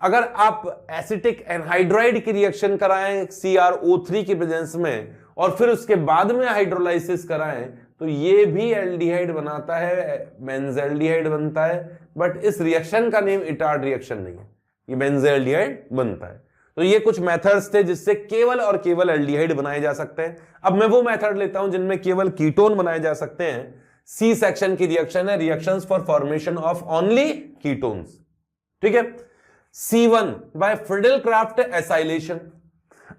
अगर आप एसिटिक एनहाइड्राइड की रिएक्शन कराएं CrO3 की प्रेजेंस में और फिर उसके बाद में हाइड्रोलाइसिस कराएं तो ये भी एल्डिहाइड बनाता है, बेंजेल्डिहाइड बनता है। बट इस रिएक्शन का नेम इटार्ड रिएक्शन नहीं है, ये बेंजेल्डिहाइड बनता है। तो ये कुछ मेथड्स थे जिससे केवल और केवल एल्डिहाइड बनाए जा सकते हैं। अब मैं वो मेथड लेता हूं जिनमें केवल कीटोन बनाए जा सकते हैं। सी सेक्शन की रिएक्शन है, reactions for formation of only ketones. ठीक है, C1 बाय फ्रिडल-क्राफ्ट एसाइलेशन।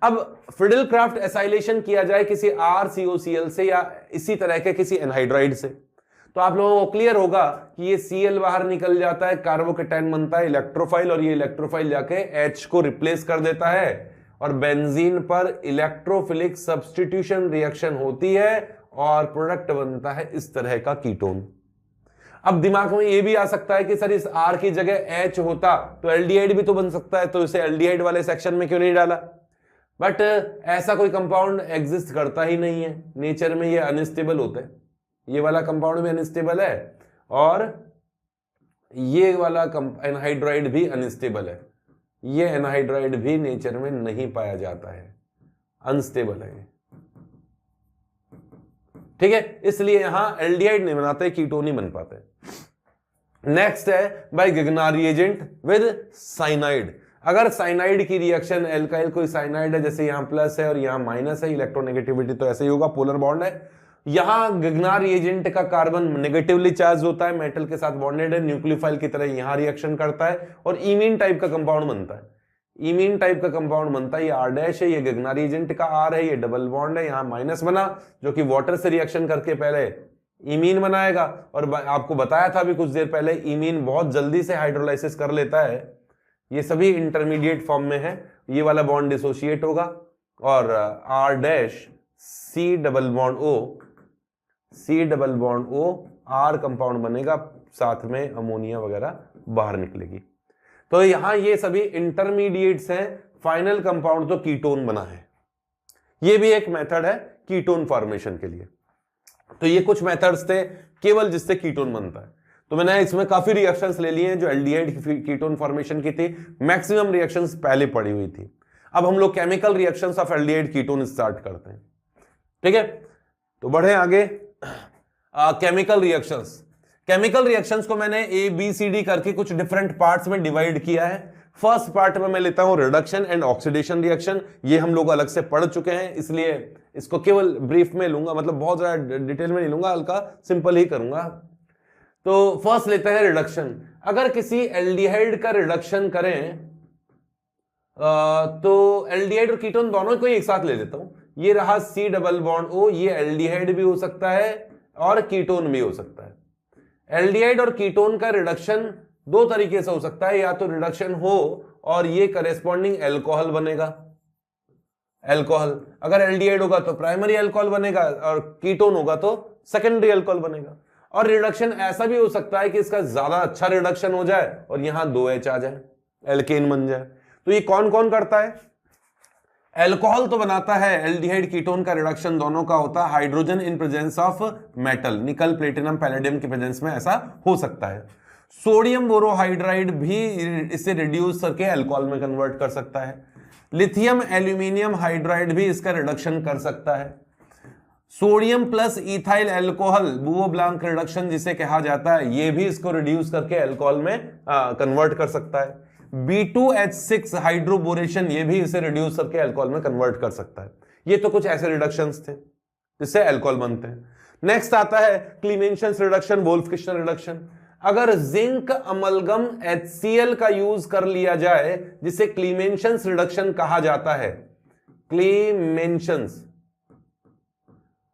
अब फ्रिडल-क्राफ्ट एसाइलेशन किया जाए किसी RCOCl से या इसी तरह के किसी एनहाइड्राइड से, तो आप लोगों को क्लियर होगा कि ये Cl बाहर निकल जाता है, कार्बोकैटायन बनता है इलेक्ट्रोफाइल, और ये इलेक्ट्रोफाइल जाके H को रिप्लेस कर देता है और बेंजीन पर इलेक्ट्रोफिलिक सब्स्टिट्यूशन रिएक्शन होती है और प्रोडक्ट बनता है इस तरह का कीटोन। अब दिमाग में ये भी आ सकता है कि सर इस R की जगह H होता तो एल्डिहाइड भी तो बन सकता है, तो इसे एल्डिहाइड वाले सेक्शन में क्यों नहीं डाला। बट ऐसा कोई कंपाउंड एग्जिस्ट करता ही नहीं है नेचर में, ये अनस्टेबल होते हैं। ये वाला कंपाउंड भी अनस्टेबल है और ये वाला एनहाइड्राइड भी अनस्टेबल है। ये एनहाइड्राइड भी नेचर में नहीं पाया जाता है, अनस्टेबल है, ठीक है। इसलिए यहां एल्डिहाइड नहीं बनाते, कीटोन ही बन पाते। नेक्स्ट है बाय गिगनार रिएजेंट विद साइनाइड। अगर साइनाइड की रिएक्शन, एल्काइल कोई साइनाइड है, जैसे यहां प्लस है और यहां माइनस है, इलेक्ट्रोनेगेटिविटी तो ऐसे ही होगा, पोलर बॉन्ड है। यहां गिगनार रिएजेंट का कार्बन नेगेटिवली चार्ज होता है, मेटल के साथ बॉन्डेड है, न्यूक्लियोफाइल की तरह यहां रिएक्शन करता है और इमीन टाइप का कंपाउंड बनता है। इमीन टाइप का कंपाउंड बनता है, ये R डैश है, ये गिगनार रिएजेंट का R है, ये डबल बॉन्ड है, यहां माइनस बना जो कि वाटर से रिएक्शन करके पहले इमीन बनाएगा। और आपको बताया था अभी कुछ देर पहले, इमीन बहुत जल्दी से हाइड्रोलाइसिस कर लेता है। ये सभी इंटरमीडिएट फॉर्म में है। ये वाला बॉन्ड डिसोशिएट होगा और R dash C double bond O R compound बनेगा, साथ में अमोनिया वगैरह बाहर निकलेगी। तो यहां ये सभी इंटरमीडिएट्स हैं, फाइनल कंपाउंड तो कीटोन बना है। ये भी एक मेथड है कीटोन फॉर्मेशन के लिए। तो ये कुछ मेथड्स थे केवल जिससे कीटोन बनता है। तो मैंने इसमें काफी रिएक्शंस ले लिए हैं जो एल्डिहाइड कीटोन फॉर्मेशन की थी, मैक्सिमम रिएक्शंस पहले पड़ी हुई थी। अब हम लोग chemical reactions of aldehyde ketone start करते हैं, ठीक है। तो बढ़े आगे। केमिकल रिएक्शंस को मैंने ABCD करके कुछ डिफरेंट पार्ट्स में डिवाइड किया है। फर्स्ट पार्ट में मैं लेता हूं रिडक्शन एंड ऑक्सीडेशन रिएक्शन। ये हम लोग अलग से पढ़ चुके हैं, इसलिए इसको केवल ब्रीफ में लूंगा, मतलब बहुत ज्यादा डिटेल में नहीं लूंगा, हल्का सिंपल ही करूंगा। तो फर्स्ट लेते हैं रिडक्शन। अगर किसी एल्डिहाइड का रिडक्शन करें तो एल्डिहाइड और कीटोन दोनों को एक साथ ले लेता हूं। ये रहा C डबल बॉन्ड O, ये एल्डिहाइड भी हो सकता है और कीटोन भी हो सकता है। एल्डिहाइड और कीटोन का रिडक्शन दो तरीके से हो सकता है, या तो रिडक्शन हो और ये करेस्पॉन्डिंग एल्कोहल बनेगा। एल्कोहल अगर एल्डिहाइड होगा तो प्राइमरी एल्कोहल बनेगा और कीटोन होगा तो सेकेंडरी एल्कोहल बनेगा। और रिडक्शन ऐसा भी हो सकता है कि इसका ज्यादा अच्छा रिडक्शन हो जाए और यहां 2H आ जाए, एल्केन बन जाए। तो ये कौन कौन करता है? एल्कोहल तो बनाता है, एल्डिहाइड कीटोन का रिडक्शन दोनों का होता है hydrogen in presence of metal, निकल प्लेटिनम पैलेडियम की प्रेजेंस में ऐसा हो सकता है। सोडियम बोरोहाइड्राइड भी इसे रिड्यूस करके अल्कोहल में कन्वर्ट कर सकता है। लिथियम एल्यूमिनियम हाइड्राइड भी इसका रिडक्शन कर सकता है। सोडियम प्लस इथाइल अल्कोहल, बुओ ब्लांक रिडक्शन जिसे कहा जाता है, ये भी इसको रिड्यूस करके अल्कोहल में कन्वर्ट कर सकता है। B2H6 हाइड्रोबोरेशन, ये भी इसे रिड्यूस करके अल्कोहल में कन्वर्ट कर सकता है। ये तो कुछ ऐसे रिडक्शंस थे जिससे अल्कोहल बनते हैं। नेक्स्ट आता है क्लीमेंशंस रिडक्शन, वोल्फ-किश्नर रिडक्शन। अगर जिंक अमलगम HCl का यूज कर लिया जाए जिसे क्लीमेंशंस रिडक्शन कहा जाता है, क्लीमेंशंस,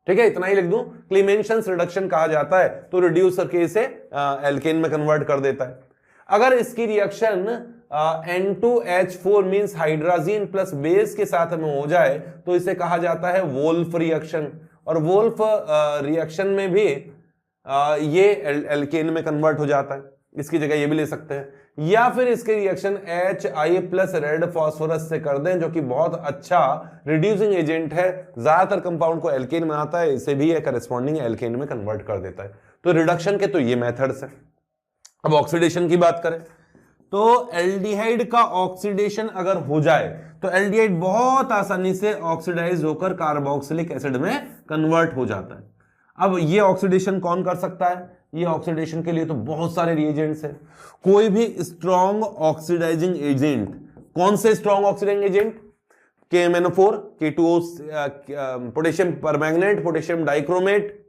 ठीक है, इतना ही लिख दूं, क्लीमेंशंस रिडक्शन कहा जाता है, तो रिड्यूस करके इसे एल्केन में कन्वर्ट कर देता है। अगर इसकी reaction N2H4 means hydrazine plus base के साथ में हो जाए तो इसे कहा जाता है वोल्फ रिएक्शन। और वोल्फ रिएक्शन में भी ये एल्केन में कन्वर्ट हो जाता है, इसकी जगह ये भी ले सकते हैं। या फिर इसके reaction HI plus red phosphorus से कर दें, जो कि बहुत अच्छा रिड्यूसिंग एजेंट है, ज्यादातर कंपाउंड को एल्केन बनाता है, इसे भी करेस्पॉन्डिंग एल्केन में कन्वर्ट कर देता है। तो रिडक्शन के तो ये मेथड्स हैं। अब ऑक्सीडेशन की बात करें तो एल्डिहाइड का ऑक्सीडेशन अगर हो जाए तो एल्डिहाइड बहुत आसानी से ऑक्सीडाइज होकर कार्बोक्सिलिक एसिड में कन्वर्ट हो जाता है। अब ये ऑक्सीडेशन कौन कर सकता है? ये ऑक्सीडेशन के लिए तो बहुत सारे रिएजेंट्स हैं। कोई भी स्ट्रॉन्ग ऑक्सीडाइजिंग एजेंट, कौन से strong oxidising agent? KMnO4, K2O, potassium permanganate, potassium dichromate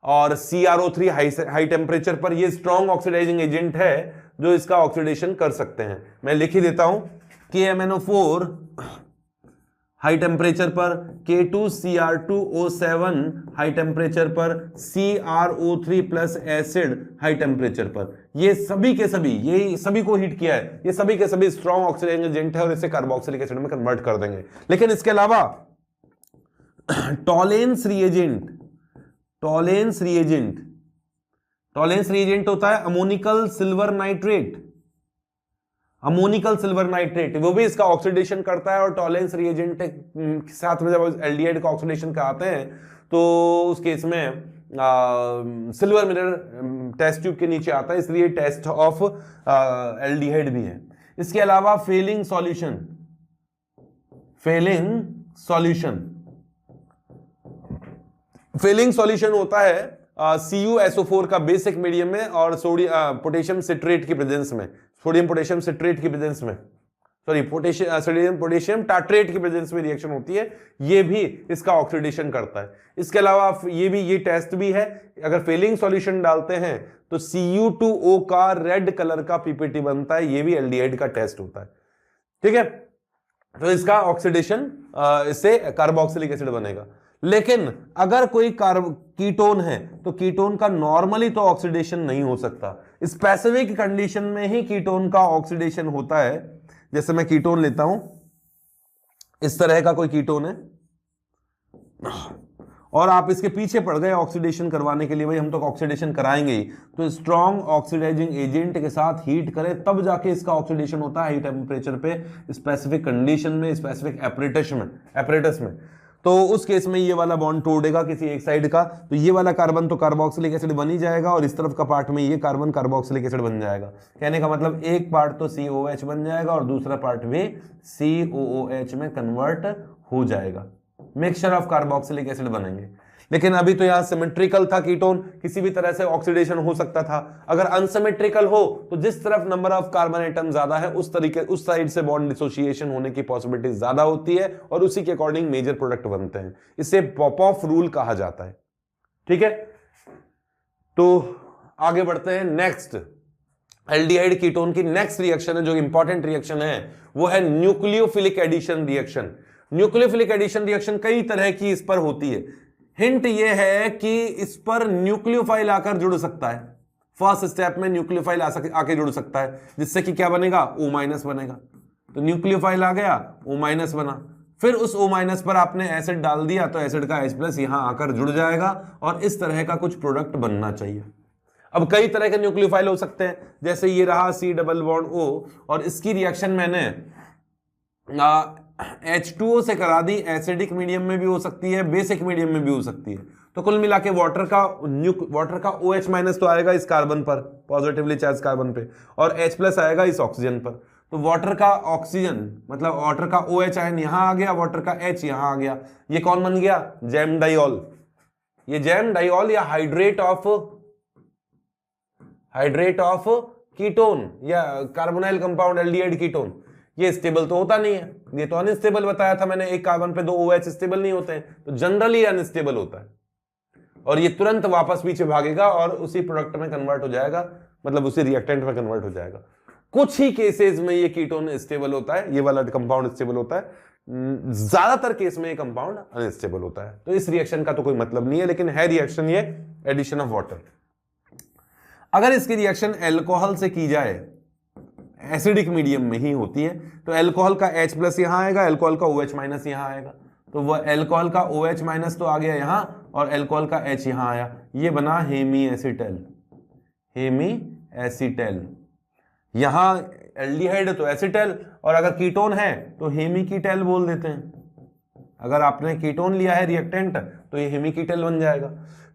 और CrO3 हाई टेम्परेचर पर, ये स्ट्रॉन्ग ऑक्सीडाइजिंग एजेंट है जो इसका ऑक्सीडेशन कर सकते हैं। मैं लिख ही देता हूं, KMnO4 हाई टेम्परेचर पर, K2Cr2O7 हाई टेम्परेचर पर, CrO3 plus acid high temperature पर। ये सभी के सभी, ये सभी को हीट किया है, ये सभी के सभी स्ट्रॉन्ग ऑक्सीडाइजिंग एजेंट है और इसे कार्बोक्सिलिक एसिड में कन्वर्ट कर देंगे। लेकिन इसके अलावा टॉलेंस रिएजेंट होता है अमोनिकल सिल्वर नाइट्रेट, वो भी इसका ऑक्सीडेशन करता है। और टॉलेंस रिएजेंट के साथ में जब एल्डिहाइड का ऑक्सीडेशन कराते हैं तो उस केस में सिल्वर मिरर टेस्ट ट्यूब के नीचे आता है, इसलिए टेस्ट ऑफ एल्डिहाइड भी है। इसके अलावा फेलिंग सॉल्यूशन होता है CuSO4 का बेसिक मीडियम में और सोडियम पोटेशियम सिट्रेट की प्रेजेंस में, सोडियम पोटेशियम टाट्रेट की प्रेजेंस में रिएक्शन होती है, ये भी इसका ऑक्सीडेशन करता है। इसके अलावा ये टेस्ट भी है, अगर फेलिंग सॉल्यूशन डालते हैं तो Cu2O का रेड कलर का पीपीटी बनता है, ये भी एल्डिहाइड का टेस्ट होता है। ठीक है, तो इसका ऑक्सीडेशन इससे कार्बोक्सिलिक एसिड बनेगा। लेकिन अगर कोई कीटोन है तो कीटोन का नॉर्मली तो ऑक्सीडेशन नहीं हो सकता, स्पेसिफिक कंडीशन में ही कीटोन का ऑक्सीडेशन होता है। जैसे मैं कीटोन लेता हूं, इस तरह का कोई कीटोन है और आप इसके पीछे पड़ गए ऑक्सीडेशन करवाने के लिए, भाई हम तो ऑक्सीडेशन कराएंगे ही, तो स्ट्रॉन्ग ऑक्सीडाइजिंग एजेंट के साथ हीट करें तब जाके इसका ऑक्सीडेशन होता है हाई टेम्परेचर पे, स्पेसिफिक कंडीशन में, स्पेसिफिक एपरेटस में। तो उस केस में ये वाला बॉन्ड तोड़ेगा किसी एक साइड का, तो ये वाला कार्बन तो कार्बोक्सिलिक एसिड बन ही जाएगा और इस तरफ का पार्ट में ये कार्बन कार्बोक्सिलिक एसिड बन जाएगा। कहने का मतलब एक पार्ट तो COOH बन जाएगा और दूसरा पार्ट भी COOH में कन्वर्ट हो जाएगा, मिक्सचर ऑफ कार्बोक्सिलिक एसिड बनेंगे। लेकिन अभी तो यहां सिमेट्रिकल था कीटोन, किसी भी तरह से ऑक्सीडेशन हो सकता था। अगर अनसिमेट्रिकल हो तो जिस तरफ नंबर ऑफ कार्बन एटम ज्यादा है उस साइड से बॉन्ड डिसोसिएशन होने की पॉसिबिलिटी ज्यादा होती है और उसी के अकॉर्डिंग मेजर प्रोडक्ट बनते हैं। इसे पॉप-ऑफ रूल कहा जाता है। ठीक है, तो आगे बढ़ते हैं। नेक्स्ट एल्डिहाइड कीटोन की नेक्स्ट रिएक्शन है, जो इंपॉर्टेंट रिएक्शन है, वो है nucleophilic addition reaction. Nucleophilic addition reaction कई तरह की इस पर होती है। हिंट ये है कि इस पर न्यूक्लियोफाइल आकर जुड़ सकता है, फर्स्ट स्टेप में न्यूक्लियोफाइल आके जुड़ सकता है, जिससे कि क्या बनेगा, O- बनेगा। तो न्यूक्लियोफाइल आ गया, O- बना, फिर उस O- पर आपने एसिड डाल दिया तो एसिड का H+ यहां आकर जुड़ जाएगा और इस तरह का कुछ प्रोडक्ट बनना चाहिए। अब कई तरह के न्यूक्लियोफाइल हो सकते हैं, जैसे ये रहा C+O और इसकी रिएक्शन मैंने H2O से करा दी, एसिडिक मीडियम में भी हो सकती है, बेसिक मीडियम में भी हो सकती है। तो कुल मिला के वाटर का OH- तो आएगा इस कार्बन पर, पॉजिटिवली चार्ज कार्बन पे, और H+ आएगा इस ऑक्सीजन पर। तो वाटर का ऑक्सीजन मतलब वाटर का OH आयन यहां आ गया, वाटर का H यहां आ गया। ये कौन बन गया, जैम डाइऑल। ये जैम डाइऑल या हाइड्रेट ऑफ कीटोन या कार्बोनाइल कंपाउंड एल्डिहाइड कीटोन, ये स्टेबल तो होता नहीं है, ये तो अनस्टेबल बताया था मैंने, एक कार्बन पे 2 OH स्टेबल नहीं होते हैं, तो जनरली अनस्टेबल होता है और ये तुरंत वापस पीछे भागेगा और उसी प्रोडक्ट में कन्वर्ट हो जाएगा, मतलब उसी रिएक्टेंट में कन्वर्ट हो जाएगा। कुछ ही केसेस में ये कीटोन स्टेबल होता है, ये वाला कंपाउंड स्टेबल होता है, ज्यादातर केस में ये कंपाउंड अनस्टेबल होता है। तो इस रिएक्शन का तो कोई मतलब नहीं है, लेकिन है रिएक्शन ये एडिशन ऑफ वाटर। अगर इसकी रिएक्शन एल्कोहल से की जाए, एसिडिक मीडियम में ही होती है, तो एल्कोहल का H+ यहां आएगा, एल्कोहल का OH- यहां आएगा, तो वह एल्कोहल का OH- तो आ गया यहां और एल्कोहल का H यहां आया, ये बना हेमी एसीटेल। यहां एल्डिहाइड तो एसीटेल, और अगर कीटोन है तो हेमी कीटेल बोल देते हैं। अगर आपने कीटोन लिया है रिएक्टेंट तो ये हेमी कीटेल बन जाएगा।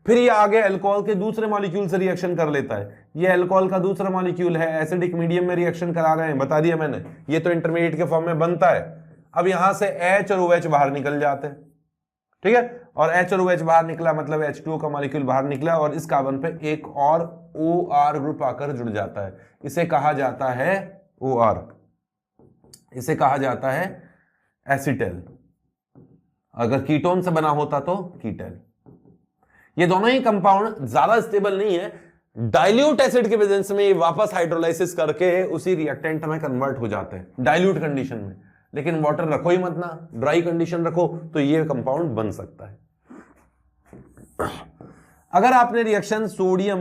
फिर ये आगे अल्कोहल के दूसरे मॉलिक्यूल से रिएक्शन कर लेता है, ये अल्कोहल का दूसरा मॉलिक्यूल है, एसिडिक मीडियम में रिएक्शन करा रहे हैं, बता दिया मैंने, ये तो इंटरमीडिएट के फॉर्म में बनता है। अब यहां से H और OH बाहर निकल जाते हैं, ठीक है, और H और OH बाहर निकला मतलब H2O का मॉलिक्यूल बाहर निकला और इस कार्बन पे एक और OR ग्रुप आकर जुड़ जाता है, इसे कहा जाता है OR, इसे कहा जाता है एसीटेल। अगर कीटोन से बना होता तो कीटेल। ये दोनों ही कंपाउंड ज्यादा स्टेबल नहीं है, डाइल्यूट एसिड के प्रेजेंस में ये वापस हाइड्रोलाइसिस करके उसी रिएक्टेंट में कन्वर्ट हो जाते हैं डाइल्यूट कंडीशन में। लेकिन वाटर रखो ही मत ना, ड्राई कंडीशन रखो तो ये कंपाउंड बन सकता है। अगर आपने रिएक्शन सोडियम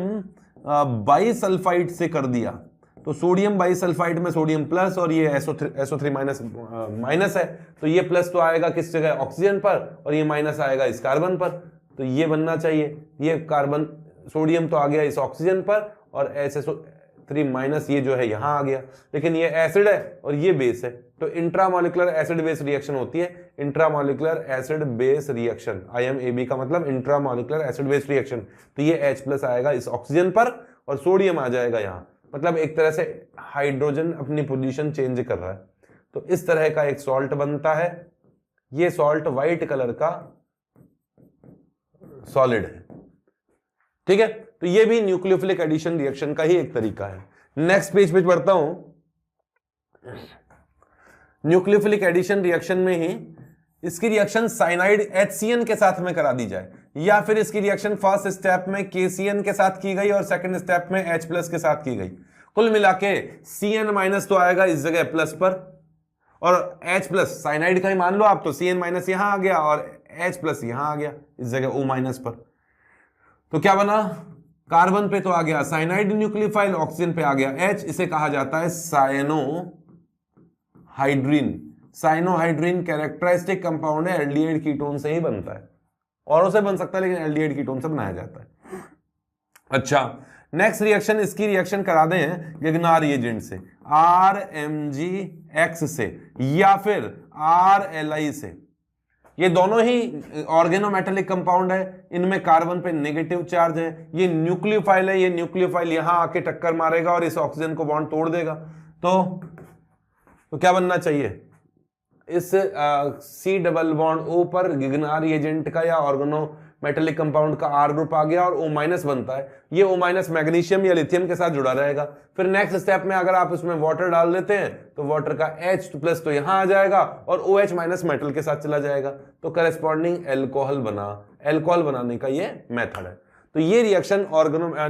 बाइसल्फाइड से कर दिया तो सोडियम बाइसल्फाइड में सोडियम प्लस और ये SO3 माइनस है, तो ये प्लस तो आएगा किस जगह, ऑक्सीजन पर, और ये माइनस आएगा इस कार्बन पर, तो ये बनना चाहिए, ये कार्बन सोडियम तो आ गया इस ऑक्सीजन पर और SO3 माइनस ये जो है यहां आ गया, लेकिन ये एसिड है और ये बेस है, तो इंट्रामोलिकुलर एसिड बेस रिएक्शन होती है, intramolecular acid base reaction, IMAB का मतलब इंट्रामोलिकुलर एसिड बेस रिएक्शन, तो ये H प्लस आएगा इस ऑक्सीजन पर और सोडियम आ जाएगा यहां, मतलब एक तरह से हाइड्रोजन अपनी पोजीशन चेंज कर रहा है, तो इस तरह का एक सॉल्ट बनता है। ये सॉल्ट व्हाइट कलर का सॉलिड है, ठीक है, तो ये भी न्यूक्लियोफिलिक एडिशन रिएक्शन का ही एक तरीका है। नेक्स्ट पेज पे बढ़ता हूं। न्यूक्लियोफिलिक एडिशन रिएक्शन में ही इसकी रिएक्शन साइनाइड HCN के साथ में करा दी जाए, या फिर इसकी रिएक्शन फर्स्ट स्टेप में KCN के साथ की गई और सेकंड स्टेप में H प्लस के साथ की गई, कुल मिला के CN माइनस तो आएगा इस जगह प्लस पर और H प्लस साइनाइड का ही मान लो आप, तो CN माइनस यहां आ गया और H प्लस यहां आ गया इस जगह O माइनस पर, तो क्या बना, कार्बन पे तो आ गया साइनाइड न्यूक्लियोफाइल, ऑक्सीजन पे आ गया H, इसे कहा जाता है साइनोहाइड्रीन। साइनोहाइड्रीन कैरेक्टरिस्टिक कंपाउंड है, एल्डिहाइड कीटोन से ही बनता है, औरों से बन सकता है लेकिन एल्डिहाइड कीटोन से बनाया जाता है। अच्छा, नेक्स्ट रिएक्शन, इसकी रिएक्शन करा दें गिगनार रिएजेंट से, RMgX से या फिर RLI से, ये दोनों ही ऑर्गेनोमेटेलिक कंपाउंड है, इनमें कार्बन पे नेगेटिव चार्ज है, ये न्यूक्लियोफाइल है, ये न्यूक्लियोफाइल यहां आके टक्कर मारेगा और इस ऑक्सीजन को बॉन्ड तोड़ देगा, तो क्या बनना चाहिए, इस C डबल बॉन्ड O पर गिगनार रिएजेंट का या ऑर्गेनोमेटेलिक कंपाउंड का R ग्रुप आ गया और O माइनस बनता है, ये O माइनस मैग्नीशियम या लिथियम के साथ जुड़ा रहेगा। फिर नेक्स्ट स्टेप में अगर आप उसमें वाटर डाल देते हैं तो वाटर का H प्लस तो यहां आ जाएगा और OH माइनस मेटल के साथ चला जाएगा, तो करेस्पॉन्डिंग एल्कोहल बना, एल्कोहल बनाने का ये मेथड है। तो ये रिएक्शन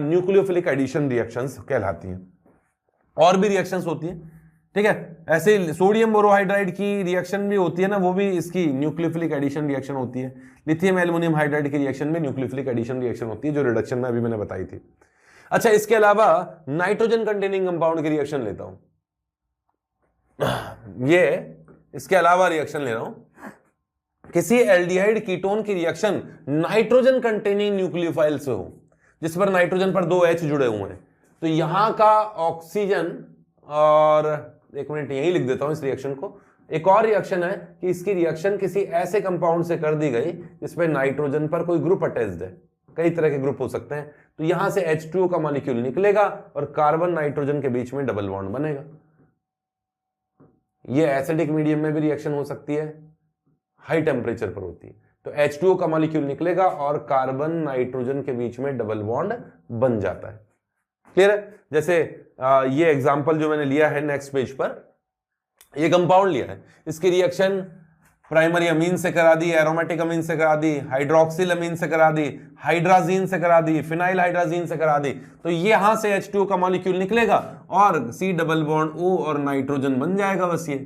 न्यूक्लियोफिलिक एडिशन रिएक्शंस कहलाती हैं। और भी रिएक्शंस होती हैं, ठीक है, ऐसे सोडियम बोरोहाइड्राइड की रिएक्शन भी होती है ना, वो भी इसकी न्यूक्लियोफिलिक एडिशन रिएक्शन होती है। लिथियम एल्युमिनियम हाइड्राइड की रिएक्शन भी न्यूक्लियोफिलिक एडिशन रिएक्शन होती है, जो रिडक्शन में अभी मैंने बताई थी। अच्छा, इसके अलावा नाइट्रोजन कंटेनिंग कंपाउंड की रिएक्शन लेता हूं, ये इसके अलावा रिएक्शन ले रहा हूं, किसी एल्डिहाइड कीटोन की रिएक्शन नाइट्रोजन कंटेनिंग न्यूक्लियोफाइल से हो, जिस पर नाइट्रोजन पर 2 H जुड़े हुए हैं, तो यहां का ऑक्सीजन, और एक मिनट यही लिख देता हूं इस रिएक्शन को। एक और रिएक्शन है कि इसकी रिएक्शन किसी ऐसे कंपाउंड से कर दी गई जिसमें नाइट्रोजन पर कोई ग्रुप अटैच्ड है, कई तरह के ग्रुप हो सकते हैं, तो यहां से H2O का मॉलिक्यूल निकलेगा और कार्बन नाइट्रोजन के बीच में डबल बॉन्ड बनेगा। ये एसिडिक मीडियम में भी रिएक्शन हो सकती है, हाई टेम्परेचर पर होती है, तो H2O का मॉलिक्यूल निकलेगा और कार्बन नाइट्रोजन के बीच में डबल बॉन्ड बन जाता है। क्लियर है? जैसे ये एग्जांपल जो मैंने लिया है नेक्स्ट पेज पर, ये कंपाउंड लिया है, इसकी रिएक्शन प्राइमरी अमीन से करा दी, एरोमेटिक अमीन से करा दी, हाइड्रोक्सिल अमीन से करा दी, हाइड्राजीन से करा दी, फिनाइल हाइड्राजीन से करा दी, तो यहां से H2O का मॉलिक्यूल निकलेगा और C डबल बॉन्ड O और नाइट्रोजन बन जाएगा, बस ये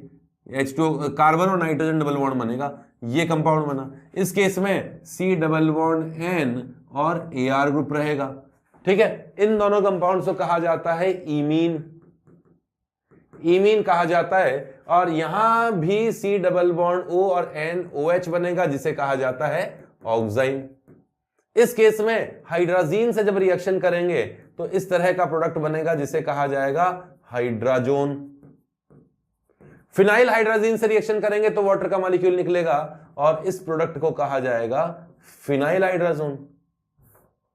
H2O कार्बन और नाइट्रोजन डबल बॉन्ड बनेगा, ये कंपाउंड बना। इस केस में C डबल बॉन्ड N और AR ग्रुप रहेगा, ठीक है। इन दोनों कंपाउंड्स को कहा जाता है इमीन, इमीन कहा जाता है, और यहां भी C डबल बॉन्ड O और NOH बनेगा जिसे कहा जाता है ऑक्साइन। इस केस में हाइड्राजीन से जब रिएक्शन करेंगे तो इस तरह का प्रोडक्ट बनेगा जिसे कहा जाएगा हाइड्राजोन। फिनाइल हाइड्राजीन से रिएक्शन करेंगे तो वाटर का मॉलिक्यूल निकलेगा और इस प्रोडक्ट को कहा जाएगा फिनाइल हाइड्राजोन,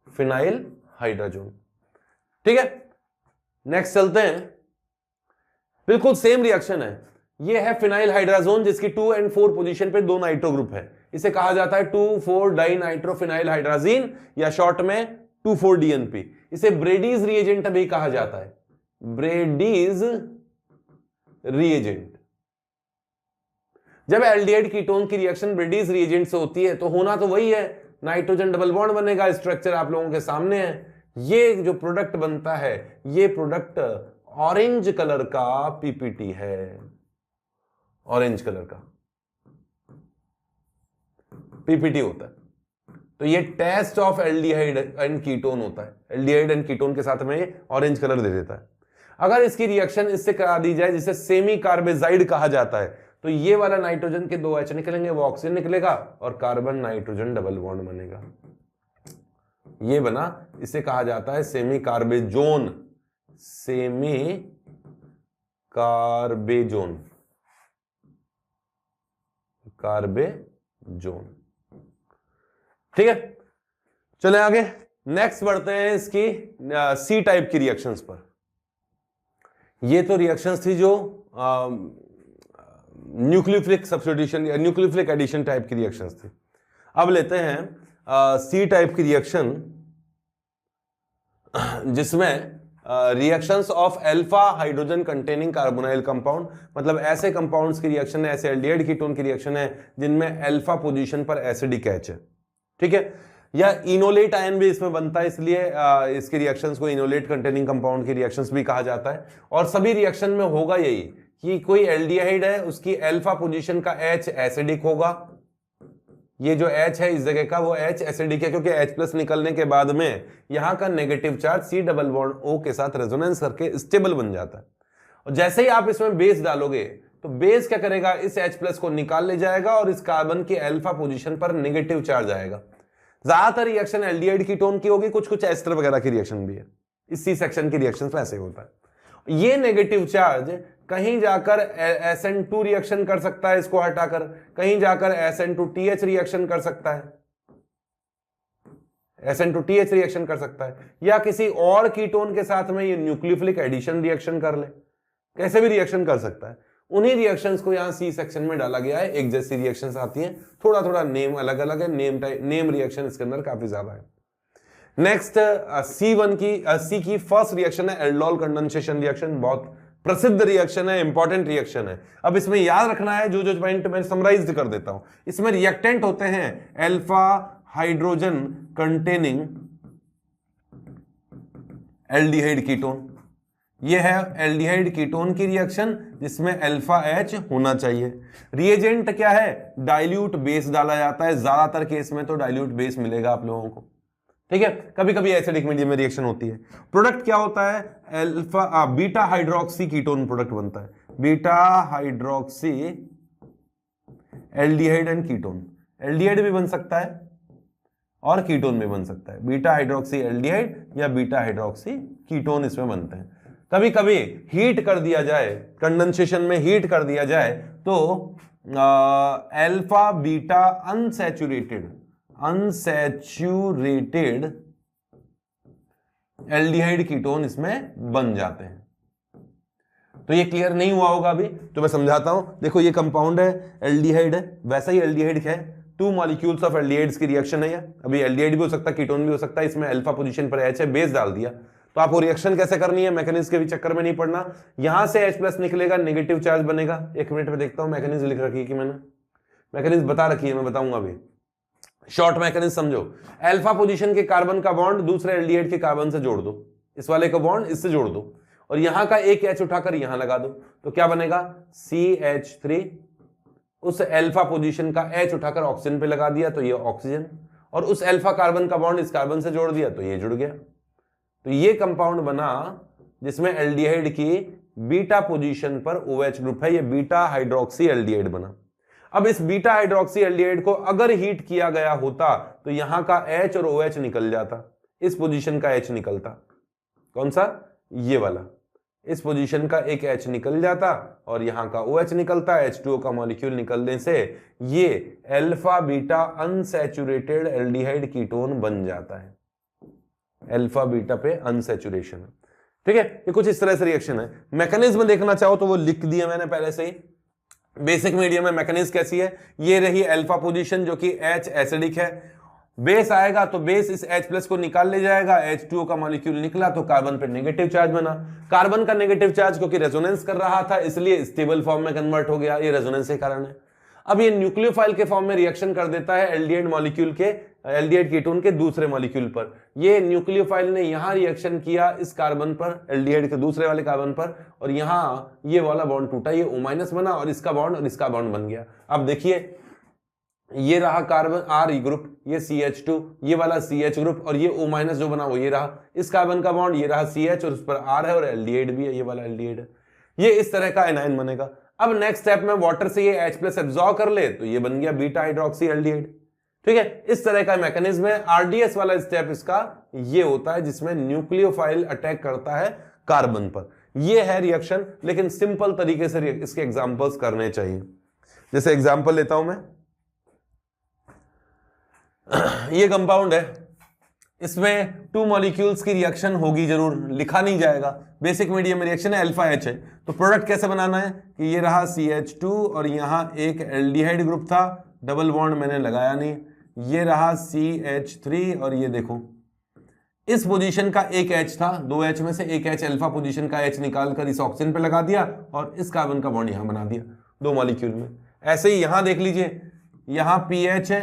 फिनाइल हाइड्राजोन, ठीक है। नेक्स्ट चलते हैं, बिल्कुल सेम रिएक्शन है, ये है फिनाइल हाइड्राजोन जिसकी 2 और 4 पोजीशन पे 2 नाइट्रो ग्रुप है, इसे कहा जाता है 2,4 डाई नाइट्रो फिनाइल हाइड्राजीन या शॉर्ट में 2,4-DNP। इसे ब्रेडीज रिएजेंट भी कहा जाता है, ब्रेडीज रिएजेंट। जब एल्डिहाइड कीटोन की रिएक्शन ब्रेडीज रिएजेंट से होती है तो होना तो वही है, नाइट्रोजन डबल बॉन्ड बनेगा, स्ट्रक्चर आप लोगों के सामने है। ये जो प्रोडक्ट बनता है, ये प्रोडक्ट ऑरेंज कलर का पीपीटी है, ऑरेंज कलर का पीपीटी होता है। तो ये test of aldehyde and ketone होता है, एल्डिहाइड एंड कीटोन के साथ में ऑरेंज कलर दे देता है। अगर इसकी रिएक्शन इससे करा दी जाए जिसे सेमी कार्बेजाइड कहा जाता है, तो ये वाला नाइट्रोजन के 2 H निकलेंगे, वो ऑक्सीजन निकलेगा और कार्बन नाइट्रोजन डबल बॉन्ड बनेगा। ये बना, इसे कहा जाता है semi carbazone, semi carbazone, carbazone. ठीक है, चले आगे, नेक्स्ट बढ़ते हैं इसकी सी टाइप की रिएक्शंस पर। ये तो रिएक्शंस थी जो न्यूक्लियोफिलिक सब्स्टिट्यूशन या न्यूक्लियोफिलिक एडिशन टाइप की रिएक्शंस थी। अब लेते हैं सी टाइप की रिएक्शन, जिसमें reactions of alpha hydrogen containing carbonyl compound, मतलब ऐसे कंपाउंड्स की रिएक्शन है, ऐसे एल्डिहाइड कीटोन की रिएक्शन है जिनमें अल्फा पोजीशन पर एसिडिक एच है। ठीक है, या इनोलेट आयन भी इसमें बनता है, इसलिए इसकी रिएक्शंस को इनोलेट कंटेनिंग कंपाउंड की रिएक्शंस भी कहा जाता है। और सभी रिएक्शन में होगा यही कि कोई एल्डिहाइड है, उसकी अल्फा पोजीशन का H एसिडिक होगा, ये जो H है इस जगह का वो H एसिडिक है, क्योंकि H+ निकलने के बाद में यहां का negative charge C double bond O के साथ रेजोनेंस करके स्टेबल बन जाता है। और जैसे ही आप इसमें बेस डालोगे तो बेस क्या करेगा, इस H+ को निकाल ले जाएगा और इस कार्बन की अल्फा पोजीशन पर नेगेटिव चार्ज आएगा। ज्यादातर रिएक्शन एल्डिहाइड कीटोन की होगी, कुछ कुछ एस्टर वगैरह की रिएक्शन भी है, इस सी सेक्शन की रिएक्शन में ऐसे होता है। ये नेगेटिव चार्ज कहीं जाकर SN2 रिएक्शन कर सकता है, इसको हटाकर कहीं जाकर SN2TH रिएक्शन कर सकता है, SN2TH रिएक्शन कर सकता है, या किसी और कीटोन के साथ में ये न्यूक्लियोफिलिक एडिशन रिएक्शन कर ले, कैसे भी रिएक्शन कर सकता है। उन्हीं रिएक्शंस को यहां सी सेक्शन में डाला गया है। एक जैसी रिएक्शंस आती हैं, थोड़ा थोड़ा नेम अलग अलग है, नेम रिएक्शन इसके अंदर काफी ज्यादा है। नेक्स्ट सी की फर्स्ट रिएक्शन है एल्डोल कंडेंसेशन रिएक्शन, बहुत प्रसिद्ध रिएक्शन है, इंपॉर्टेंट रिएक्शन है। अब इसमें याद रखना है जो पॉइंट मैं समराइज कर देता हूं। इसमें रिएक्टेंट होते हैं alpha hydrogen containing aldehyde ketone. यह है एल्डिहाइड कीटोन की रिएक्शन जिसमें अल्फा H होना चाहिए। रिएजेंट क्या है, डाइल्यूट बेस डाला जाता है, ज्यादातर केस में तो डाइल्यूट बेस मिलेगा आप लोगों को। ठीक है, कभी कभी एसिडिक मीडियम में रिएक्शन होती है। प्रोडक्ट क्या होता है, बीटा हाइड्रोक्सी कीटोन प्रोडक्ट बनता है, beta hydroxy aldehyde and ketone. Aldehyde भी बन सकता है और कीटोन भी बन सकता है, बीटा हाइड्रोक्सी एल्डिहाइड या बीटा हाइड्रोक्सी कीटोन इसमें बनते हैं। कभी कभी हीट कर दिया जाए, कंडेंसेशन में हीट कर दिया जाए तो alpha beta unsaturated aldehyde ketone इसमें बन जाते हैं। तो ये क्लियर नहीं हुआ होगा अभी, तो मैं समझाता हूं। देखो ये कंपाउंड है, एल्डिहाइड है, वैसा ही एल्डिहाइड है, 2 मॉलिक्यूल्स ऑफ एल्डिहाइड्स की रिएक्शन है। अभी एल्डिहाइड भी हो सकता है, कीटोन भी हो सकता है। इसमें अल्फा पोजीशन पर H है, बेस डाल दिया, तो आपको रिएक्शन कैसे करनी है, मैकेनिज्म के भी चक्कर में नहीं पड़ना। यहां से H+ निकलेगा, नेगेटिव चार्ज बनेगा। 1 मिनट में देखता हूं मैकेनिज्म लिख रखी है कि मैंने, मैकेनिज्म बता रखी है, मैं बताऊंगा अभी। शॉर्ट मैकेनिज्म समझो, अल्फा पोजीशन के कार्बन का बॉन्ड दूसरे एल्डिहाइड के कार्बन से जोड़ दो, इस वाले का बॉन्ड इससे जोड़ दो, और यहां का एक H उठाकर यहां लगा दो, तो क्या बनेगा CH3। उस अल्फा पोजीशन का H उठाकर ऑक्सीजन पे लगा दिया तो ये ऑक्सीजन, और उस अल्फा कार्बन का बॉन्ड इस कार्बन से जोड़ दिया तो ये जुड़ गया। तो ये कंपाउंड बना जिसमें एल्डिहाइड की बीटा पोजीशन पर OH ग्रुप है, ये बीटा हाइड्रोक्सी एल्डिहाइड बना। अब इस बीटा हाइड्रोक्सी एल्डिहाइड को अगर हीट किया गया होता तो यहां का H और OH निकल जाता, इस पोजीशन का H निकलता, कौन सा, ये वाला, इस पोजीशन का एक H निकल जाता और यहां का OH निकलता, H2O का मॉलिक्यूल निकलने से ये alpha beta unsaturated aldehyde ketone बन जाता है। अल्फा बीटा पे अनसैचुरेशन, ठीक है। ये कुछ इस तरह से रिएक्शन है। मैकेनिज्म देखना चाहो तो वो लिख दिया मैंने पहले से ही। बेसिक मीडियम में मैकेनिज्म कैसी है, ये रही अल्फा पोजीशन जो कि H एसिडिक है, बेस आएगा तो बेस इस H+ को निकाल ले जाएगा, H2O का मॉलिक्यूल निकला तो कार्बन पे नेगेटिव चार्ज बना। कार्बन का नेगेटिव चार्ज क्योंकि रेजोनेंस कर रहा था इसलिए स्टेबल फॉर्म में कन्वर्ट हो गया, ये रेजोनेंस के कारण है। अब ये न्यूक्लियोफाइल के फॉर्म में रिएक्शन कर देता है एल्डिहाइड मॉलिक्यूल के एल्डिहाइड कीटोन के दूसरे मॉलिक्यूल पर। ये न्यूक्लियोफाइल ने यहां रिएक्शन किया इस कार्बन पर, एल्डिहाइड के दूसरे वाले कार्बन पर, और यहां ये वाला बॉन्ड टूटा, ये O- बना और इसका बॉन्ड और इसका बॉन्ड बन गया। अब देखिए ये रहा कार्बन R ग्रुप, ये CH2, ये वाला CH ग्रुप, और ये O- जो बना वो ये रहा इस कार्बन का बॉन्ड, ये रहा CH और उस पर R है और एल्डिहाइड भी है, ये वाला एल्डिहाइड है। ये इस तरह का एनायन बनेगा। अब नेक्स्ट स्टेप में वाटर से ये H+ एब्जॉर्ब कर ले तो ये बन गया बीटा हाइड्रोक्सी एल्डिहाइड। ठीक है, इस तरह का मैकेनिज्म है। RDS वाला स्टेप इसका ये होता है जिसमें न्यूक्लियोफाइल अटैक करता है कार्बन पर। ये है रिएक्शन, लेकिन सिंपल तरीके से इसके एग्जांपल्स करने चाहिए। जैसे एग्जांपल लेता हूं मैं, ये कंपाउंड है, इसमें 2 मॉलिक्यूल्स की रिएक्शन होगी जरूर, लिखा नहीं जाएगा, बेसिक मीडियम में रिएक्शन है, अल्फा H है। तो प्रोडक्ट कैसे बनाना है कि ये रहा CH2 और यहां एक एल्डिहाइड ग्रुप था, डबल बॉन्ड मैंने लगाया नहीं, ये रहा CH3 और ये देखो इस पोजीशन का एक H था, 2 H में से एक H अल्फा पोजीशन का H निकाल कर इस ऑक्सीजन पे लगा दिया और इस कार्बन का बॉन्ड यहां बना दिया 2 मॉलिक्यूल में। ऐसे ही यहां देख लीजिए, यहां PH है,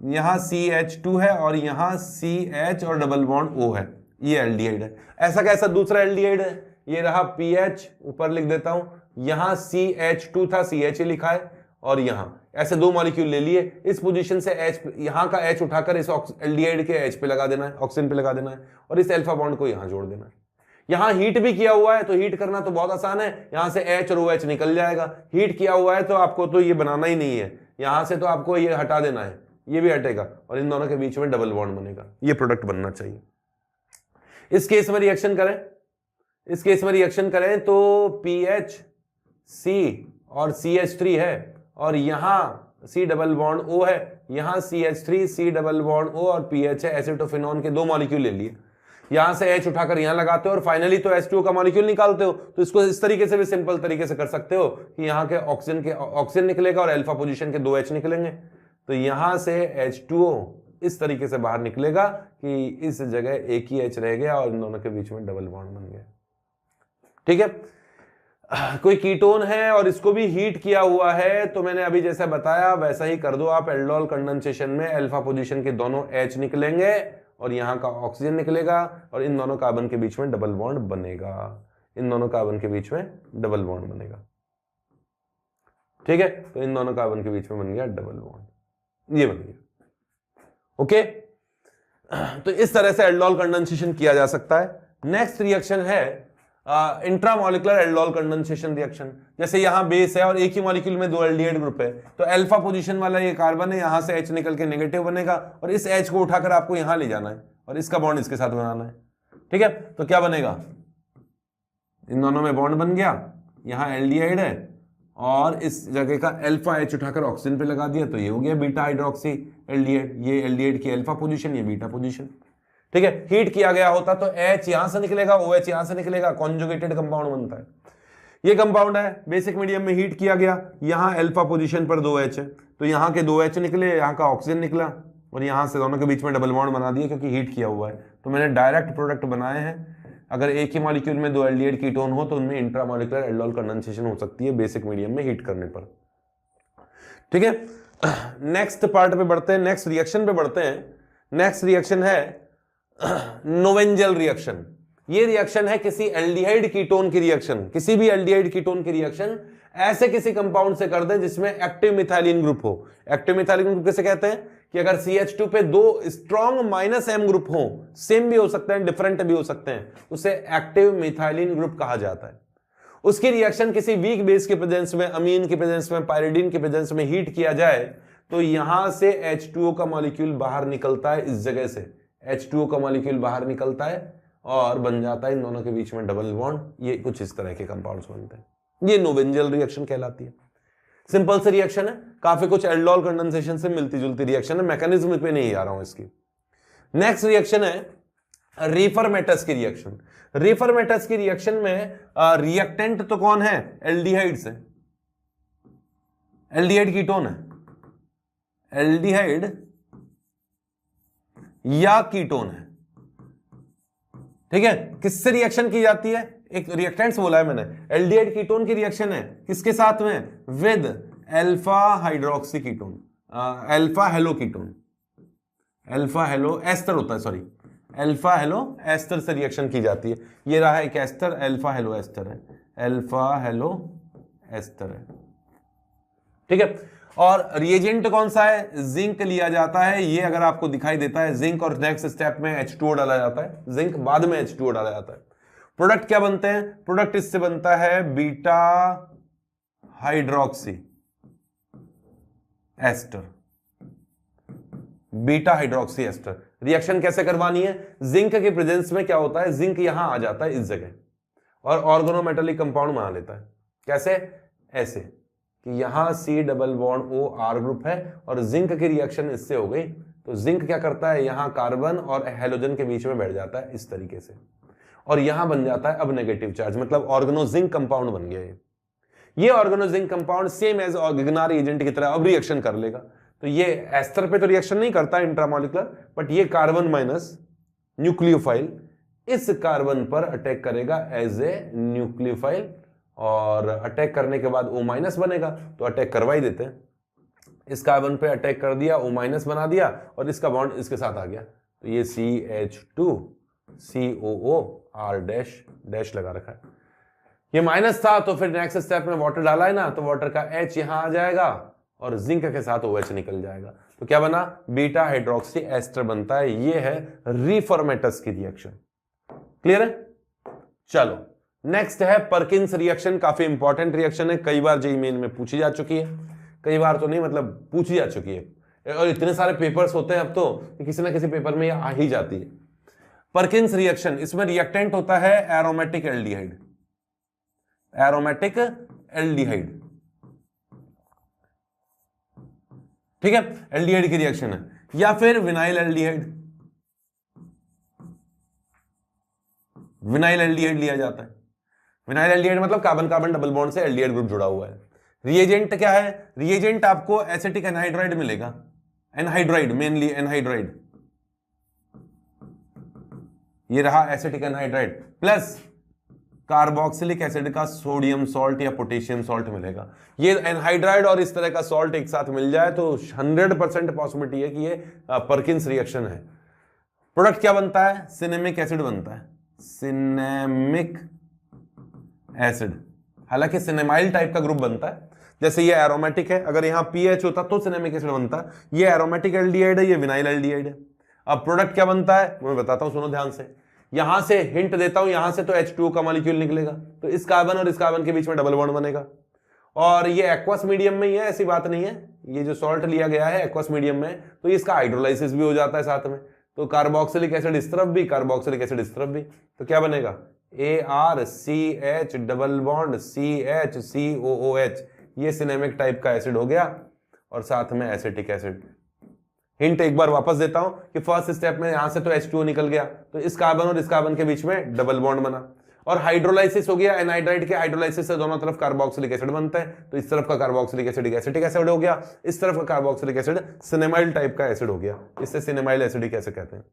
यहां CH2 है और यहां CH और डबल बॉन्ड O है, ये एल्डिहाइड है। ऐसा कैसा दूसरा एल्डिहाइड है, ये रहा PH, ऊपर लिख देता हूं, यहां CH2 था, CH लिखा है, और यहां ऐसे 2 मॉलिक्यूल ले लिए, इस पोजीशन से H, यहां का H उठाकर इस एल्डिहाइड के H पे लगा देना है, ऑक्सीजन पे लगा देना है, और इस अल्फा बॉन्ड को यहां जोड़ देना है। यहां हीट भी किया हुआ है तो हीट करना तो बहुत आसान है, यहां से H और OH निकल जाएगा। हीट किया हुआ है तो आपको तो ये बनाना ही नहीं है, यहां से तो आपको ये हटा देना है, ये भी हटेगा और इन दोनों के बीच में डबल बॉन्ड बनेगा। ये प्रोडक्ट बनना चाहिए। इस केस में रिएक्शन करें, इस केस में रिएक्शन करें तो PH C और CH3 है, और यहां C डबल बॉन्ड O है, यहां CH3 C double bond O और PH है। एसिटोफिनॉन के 2 मॉलिक्यूल ले लिए, यहां से H उठाकर यहां लगाते हो और फाइनली तो H2O का मॉलिक्यूल निकालते हो। तो इसको इस तरीके से भी सिंपल तरीके से कर सकते हो कि यहां के ऑक्सीजन निकलेगा और अल्फा पोजीशन के 2 H निकलेंगे, तो यहां से H2O इस तरीके से बाहर निकलेगा कि इस जगह एक ही H रह गया और इन दोनों के बीच में डबल बॉन्ड बन गया। ठीक है, कोई कीटोन है और इसको भी हीट किया हुआ है, तो मैंने अभी जैसा बताया वैसा ही कर दो आप। एल्डोल कंडेंसेशन में अल्फा पोजीशन के दोनों H निकलेंगे और यहां का ऑक्सीजन निकलेगा और इन दोनों कार्बन के बीच में डबल बॉन्ड बनेगा, इन दोनों कार्बन के बीच में डबल बॉन्ड बनेगा। ठीक है, तो इन दोनों कार्बन के बीच में बन गया डबल बॉन्ड, ये बन गया। ओके, तो इस तरह से एल्डोल कंडेंसेशन किया जा सकता है। नेक्स्ट रिएक्शन है इंट्रामोलिकुलर एल्डोल कंडेंसेशन रिएक्शन। जैसे यहां बेस है और एक ही मॉलिक्यूल में 2 एल्डिहाइड ग्रुप है, तो अल्फा पोजीशन वाला ये कार्बन है, यहां से H निकल के नेगेटिव बनेगा और इस H को उठाकर आपको यहां ले जाना है और इसका बॉन्ड इसके साथ बनाना है। ठीक है, तो क्या बनेगा, इन दोनों में बॉन्ड बन गया, यहां एल्डिहाइड है और इस जगह का अल्फा H उठाकर ऑक्सीजन पे लगा दिया, तो ये हो गया बीटा हाइड्रोक्सी एल्डिहाइड। ये एल्डिहाइड की अल्फा पोजीशन, ये बीटा पोजीशन। ठीक है, हीट किया गया होता तो H यहां से निकलेगा, OH यहां से निकलेगा, कॉन्जुगेटेड कंपाउंड बनता है। ये कंपाउंड है, बेसिक मीडियम में हीट किया गया, यहां अल्फा पोजीशन पर 2H है, तो यहां के 2H निकले, यहां का ऑक्सीजन निकला और यहां से दोनों के बीच में डबल बॉन्ड बना दिया क्योंकि हीट किया हुआ है। तो मैंने डायरेक्ट प्रोडक्ट बनाए हैं। अगर एक ही मॉलिक्यूल में 2 एल्डिहाइड कीटोन हो तो उनमें इंट्रामोलिकुलर एल्डोल कंडेंसेशन हो सकती है बेसिक मीडियम में हीट करने पर। ठीक है, नेक्स्ट पार्ट पे बढ़ते हैं, नेक्स्ट रिएक्शन पे बढ़ते हैं। नेक्स्ट रिएक्शन है नोवेंजल रिएक्शन। ये रिएक्शन है किसी एल्डिहाइड कीटोन की रिएक्शन, किसी भी एल्डिहाइड कीटोन की रिएक्शन ऐसे किसी कंपाउंड से कर दें जिसमें एक्टिव मिथाइलिन ग्रुप हो। एक्टिव मिथाइलिन ग्रुप किसे कहते हैं कि अगर CH2 पे 2 स्ट्रॉन्ग -M ग्रुप हो, सेम भी हो सकते हैं डिफरेंट भी हो सकते हैं, उसे एक्टिव मिथाइलिन ग्रुप कहा जाता है। उसकी रिएक्शन किसी वीक बेस के प्रेजेंस में, अमीन के प्रेजेंस में, पायरिडीन के प्रेजेंस में हीट किया जाए तो यहां से H2O का मॉलिक्यूल बाहर निकलता है, इस जगह से H2O का मॉलिक्यूल बाहर निकलता है और बन जाता है इन दोनों के बीच में डबल बॉन्ड। ये कुछ इस तरह के कंपाउंड्स बनते हैं, ये नोवेंजल रिएक्शन कहलाती है। सिंपल से रिएक्शन है, काफी कुछ एल्डोल कंडेंसेशन से मिलती जुलती रिएक्शन है, मैकेनिज्म पे नहीं आ रहा हूं इसकी। नेक्स्ट रिएक्शन है रीफरमेटस की रिएक्शन। रीफरमेटस की रिएक्शन में रिएक्टेंट तो कौन है, एल्डिहाइड से, एल्डिहाइड कीटोन है, एल्डिहाइड या कीटोन है। ठीक है, किससे रिएक्शन की जाती है, एक रिएक्टेंट्स बोला है मैंने, एल्डिहाइड कीटोन की रिएक्शन है किसके साथ में, with alpha hydroxy ketone, alpha halo ketone. Alpha halo ester होता है, सॉरी अल्फा हेलो एस्टर से रिएक्शन की जाती है। ये रहा एक एस्टर, अल्फा हेलो एस्टर है, अल्फा हेलो एस्टर है, ठीक है। और रिएजेंट कौन सा है, जिंक लिया जाता है। ये अगर आपको दिखाई देता है जिंक, और नेक्स्ट स्टेप में H2O डाला जाता है, जिंक बाद में H2O डाला जाता है। प्रोडक्ट क्या बनते हैं, प्रोडक्ट इससे बनता है beta hydroxy ester, beta hydroxy ester. Reaction कैसे करवानी है, जिंक के प्रेजेंस में क्या होता है, जिंक यहां आ जाता है इस जगह और ऑर्गेनोमेटेलिक कंपाउंड बना लेता है। कैसे, ऐसे कि यहां C double bond O R group है और जिंक की रिएक्शन इससे हो गई, तो जिंक क्या करता है, यहां कार्बन और हेलोजन के बीच में बैठ जाता है इस तरीके से, और यहां बन जाता है अब नेगेटिव चार्ज, मतलब ऑर्गेनोजिंक कंपाउंड बन गया ये ऑर्गेनोजिंक कंपाउंड सेम एज ऑर्गेनार एजेंट की तरह अब रिएक्शन कर लेगा। तो ये एस्टर पे तो रिएक्शन नहीं करता इंट्रामोलिकुलर, बट ये कार्बन माइनस न्यूक्लियोफाइल इस कार्बन पर अटैक करेगा एज ए न्यूक्लियोफाइल, और अटैक करने के बाद O माइनस बनेगा, तो अटैक करवा ही देते हैं। इस कार्बन पे अटैक कर दिया, O माइनस बना दिया और इसका बॉन्ड इसके साथ आ गया, तो ये CH2 COO R dash dash लगा रखा है। ये माइनस था तो फिर नेक्स्ट स्टेप में वाटर डाला है ना, तो वाटर का H यहां आ जाएगा और जिंक के साथ OH निकल जाएगा, तो क्या बना, बीटा हाइड्रोक्सी एस्टर बनता है। ये है रीफॉर्मेटस की रिएक्शन। क्लियर है। चलो नेक्स्ट है पर्किंस रिएक्शन, काफी इंपॉर्टेंट रिएक्शन है, कई बार जेईई मेन में पूछी जा चुकी है, कई बार तो नहीं मतलब पूछी जा चुकी है, और इतने सारे पेपर्स होते हैं अब तो किसी ना किसी पेपर में आ ही जाती है। पर्किंस रिएक्शन, इसमें रिएक्टेंट होता है एरोमेटिक एल्डिहाइड, एरोमेटिक एल्डिहाइड, ठीक है, एल्डिहाइड की रिएक्शन है, या फिर विनाइल एल्डिहाइड, विनाइल एल्डिहाइड लिया जाता है। विनाइल एल्डिहाइड मतलब कार्बन कार्बन डबल बॉन्ड से एल्डिहाइड ग्रुप जुड़ा हुआ है। रिएजेंट क्या है, रिएजेंट आपको एसिटिक एनहाइड्राइड मिलेगा, एनहाइड्राइड मेनली एनहाइड्राइड, ये रहा acetic anhydride, plus carboxylic acid का सोडियम सॉल्ट या पोटेशियम सॉल्ट मिलेगा। ये एनहाइड्राइड और इस तरह का सॉल्ट एक साथ मिल जाए तो 100% पॉसिबिलिटी है कि ये पर्किंस रिएक्शन है। प्रोडक्ट क्या बनता है, सिनेमिक एसिड बनता है, सिनेमिक एसिड, हालांकि सिनेमाइल टाइप का ग्रुप बनता है। जैसे ये एरोमेटिक है, अगर यहां पीएच होता तो सिनेमिक एसिड बनता, ये एरोमेटिक एल्डिहाइड है, ये विनाइल एल्डिहाइड है। अब प्रोडक्ट क्या बनता है मैं बताता हूं, सुनो ध्यान से, यहां से हिंट देता हूं, यहां से तो H2O का मॉलिक्यूल निकलेगा, तो इस कार्बन और इस कार्बन के बीच में डबल बॉन्ड बनेगा, और ये एक्वस मीडियम में ही है, ऐसी बात नहीं है, ये जो सॉल्ट लिया गया है एक्वस मीडियम में, तो इसका हाइड्रोलाइसिस भी हो जाता है साथ में, तो कार्बोक्सिलिक एसिड इस तरफ भी, कार्बोक्सिलिक एसिड इस तरफ भी, तो क्या बनेगा, ArCH डबल बॉन्ड CHCOOH, ये सिनेमिक टाइप का एसिड हो गया, और साथ में एसिटिक एसिड। हिंट एक बार वापस देता हूं कि फर्स्ट स्टेप में यहां से तो H2O निकल गया, तो इस कार्बन और इस कार्बन के बीच में डबल बॉन्ड बना, और हाइड्रोलाइसिस हो गया, एनाइड्राइड के हाइड्रोलाइसिस से दोनों तरफ कार्बोक्सिलिक एसिड बनता है, तो इस तरफ का कार्बोक्सिलिक एसिड एसिटिक एसिड हो गया, इस तरफ का कार्बोक्सिलिक एसिड सिनेमाइल टाइप का एसिड हो गया, इससे सिनेमाइल एसिडिक एसिड कहते हैं।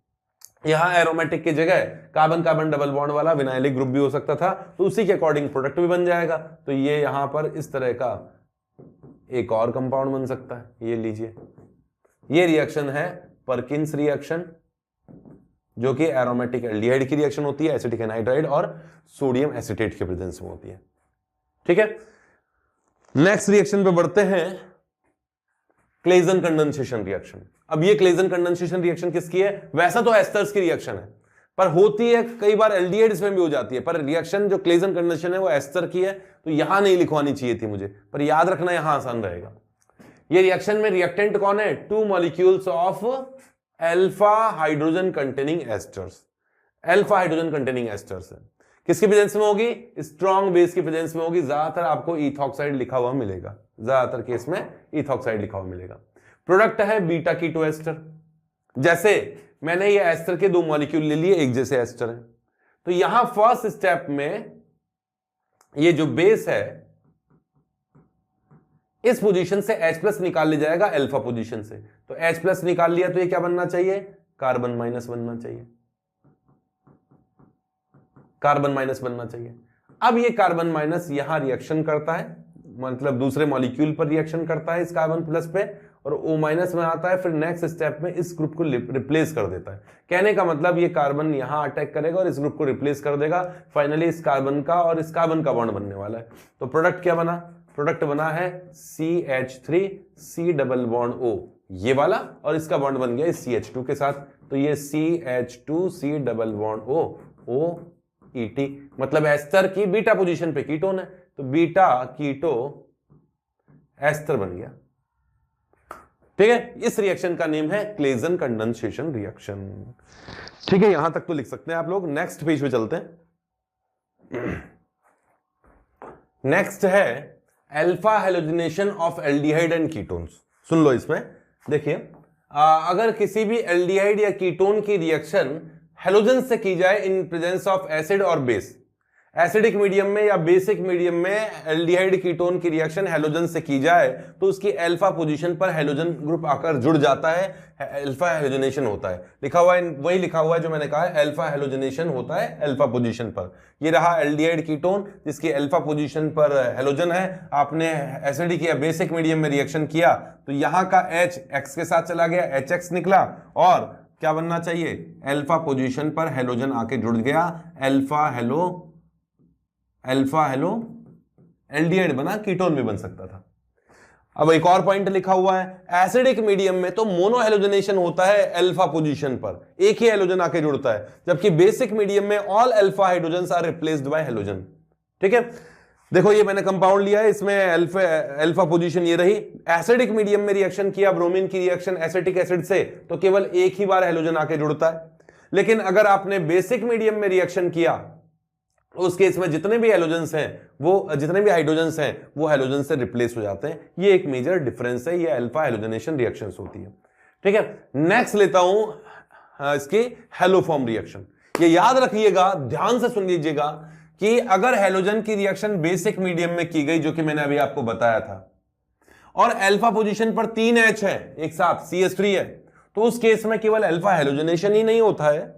यहां एरोमेटिक की जगह कार्बन कार्बन डबल बॉन्ड वाला विनाइलिक ग्रुप भी हो सकता था, तो उसी के अकॉर्डिंग प्रोडक्ट भी बन जाएगा, तो ये यहां पर इस तरह का एक और कंपाउंड बन सकता है, ये लीजिए, ये रिएक्शन है पर्किंस रिएक्शन, जो कि एरोमेटिक एल्डिहाइड की रिएक्शन होती है, एसिटिक एनहाइड्राइड और सोडियम एसीटेट के प्रेजेंस में होती है, ठीक है। नेक्स्ट रिएक्शन पे बढ़ते हैं, क्लेजन कंडेंसेशन रिएक्शन। अब ये क्लेजन कंडेंसेशन रिएक्शन किसकी है, वैसा तो एस्टर्स की रिएक्शन है, पर होती है कई बार एल्डिहाइड्स में भी हो जाती है, पर रिएक्शन जो क्लेजन कंडेंसेशन है वो एस्टर की है, तो यहां नहीं लिखवानी चाहिए थी मुझे, पर याद रखना यहां आसान रहेगा। ये रिएक्शन में रिएक्टेंट कौन है, 2 molecules of alpha hydrogen containing asters, alpha hydrogen containing asters है, किसकी प्रेजेंस में होगी, स्ट्रॉन्ग बेस की प्रेजेंस में होगी, ज्यादातर आपको इथॉक्साइड लिखा हुआ मिलेगा, ज्यादातर केस में इथॉक्साइड लिखा हुआ मिलेगा। प्रोडक्ट है बीटा कीटो एस्टर, जैसे मैंने ये एस्टर के 2 मॉलिक्यूल ले लिए, एक जैसे एस्टर है, तो यहां फर्स्ट स्टेप में ये जो बेस है इस पोजीशन से H+ निकाल लिया जाएगा अल्फा पोजीशन से, तो H+ निकाल लिया तो ये क्या बनना चाहिए, कार्बन माइनस बनना चाहिए, कार्बन माइनस बनना चाहिए। अब ये कार्बन माइनस यहां रिएक्शन करता है, मतलब दूसरे मॉलिक्यूल पर रिएक्शन करता है इस कार्बन प्लस पे, और O माइनस में आता है, फिर नेक्स्ट स्टेप में इस ग्रुप को रिप्लेस कर देता है। कहने का मतलब ये कार्बन यहां अटैक करेगा और इस ग्रुप को रिप्लेस कर देगा। फाइनली इस कार्बन का और इस कार्बन का बॉन्ड बनने वाला है। तो प्रोडक्ट क्या बना? प्रोडक्ट बना है CH3 C double bond O, ये वाला, और इसका बॉन्ड बन गया इस CH2 के साथ। तो ये CH2 C double bond O ET, मतलब एस्टर की बीटा पोजीशन पे कीटोन है, तो बीटा कीटो एस्टर बन गया। ठीक है, इस रिएक्शन का नेम है क्लेजन कंडेंसेशन रिएक्शन। ठीक है, यहां तक तो लिख सकते हैं आप लोग। नेक्स्ट पेज पे चलते हैं। नेक्स्ट है alpha halogenation of aldehyde and ketones. सुन लो, इसमें देखिए, अगर किसी भी एल्डिहाइड या कीटोन की रिएक्शन हेलोजन से की जाए इन प्रेजेंस ऑफ एसिड और बेस, एसिडिक मीडियम में या बेसिक मीडियम में एल्डिहाइड कीटोन की रिएक्शन हेलोजन से की जाए, तो उसकी अल्फा पोजीशन पर हेलोजन ग्रुप आकर जुड़ जाता है, अल्फा हेलोजनेशन होता है। लिखा हुआ है, वही लिखा हुआ है जो मैंने कहा है, अल्फा हेलोजनेशन होता है अल्फा पोजीशन पर। ये रहा एल्डिहाइड कीटोन जिसकी अल्फा पोजीशन पर हेलोजन है। आपने एसिडिक या बेसिक मीडियम में रिएक्शन किया तो यहां का H X के साथ चला गया, HX निकला, और क्या बनना चाहिए? अल्फा पोजीशन पर हेलोजन आके जुड़ गया, अल्फा हेलो एल्डिहाइड बना, कीटोन भी बन सकता था। अब एक और पॉइंट लिखा हुआ है, एसिडिक मीडियम में तो मोनो हेलोजनेशन होता है अल्फा पोजीशन पर, एक ही हेलोजन आके जुड़ता है, जबकि बेसिक मीडियम में all alpha hydrogens are replaced by halogen. ठीक है, देखो ये मैंने कंपाउंड लिया है, इसमें अल्फा पोजीशन ये रही। एसिडिक मीडियम में रिएक्शन किया, ब्रोमीन की रिएक्शन एसिटिक एसिड से, तो केवल एक ही बार हेलोजन आके जुड़ता है। लेकिन अगर आपने बेसिक मीडियम में रिएक्शन किया, उस केस में जितने भी हेलोजेंस हैं जितने भी हाइड्रोजन्स हैं वो हेलोजन से रिप्लेस हो जाते हैं। ये एक मेजर डिफरेंस है, ये अल्फा हेलोजनेशन रिएक्शंस होती है। ठीक है, नेक्स्ट लेता हूं इसकी हेलोफॉर्म रिएक्शन। ये याद रखिएगा, ध्यान से सुन लीजिएगा कि अगर हेलोजन की रिएक्शन बेसिक मीडियम में की गई, जो कि मैंने अभी आपको बताया था, और अल्फा पोजीशन पर 3 H है एक साथ, CH3 है, तो उस केस में केवल अल्फा हेलोजनेशन ही नहीं होता है,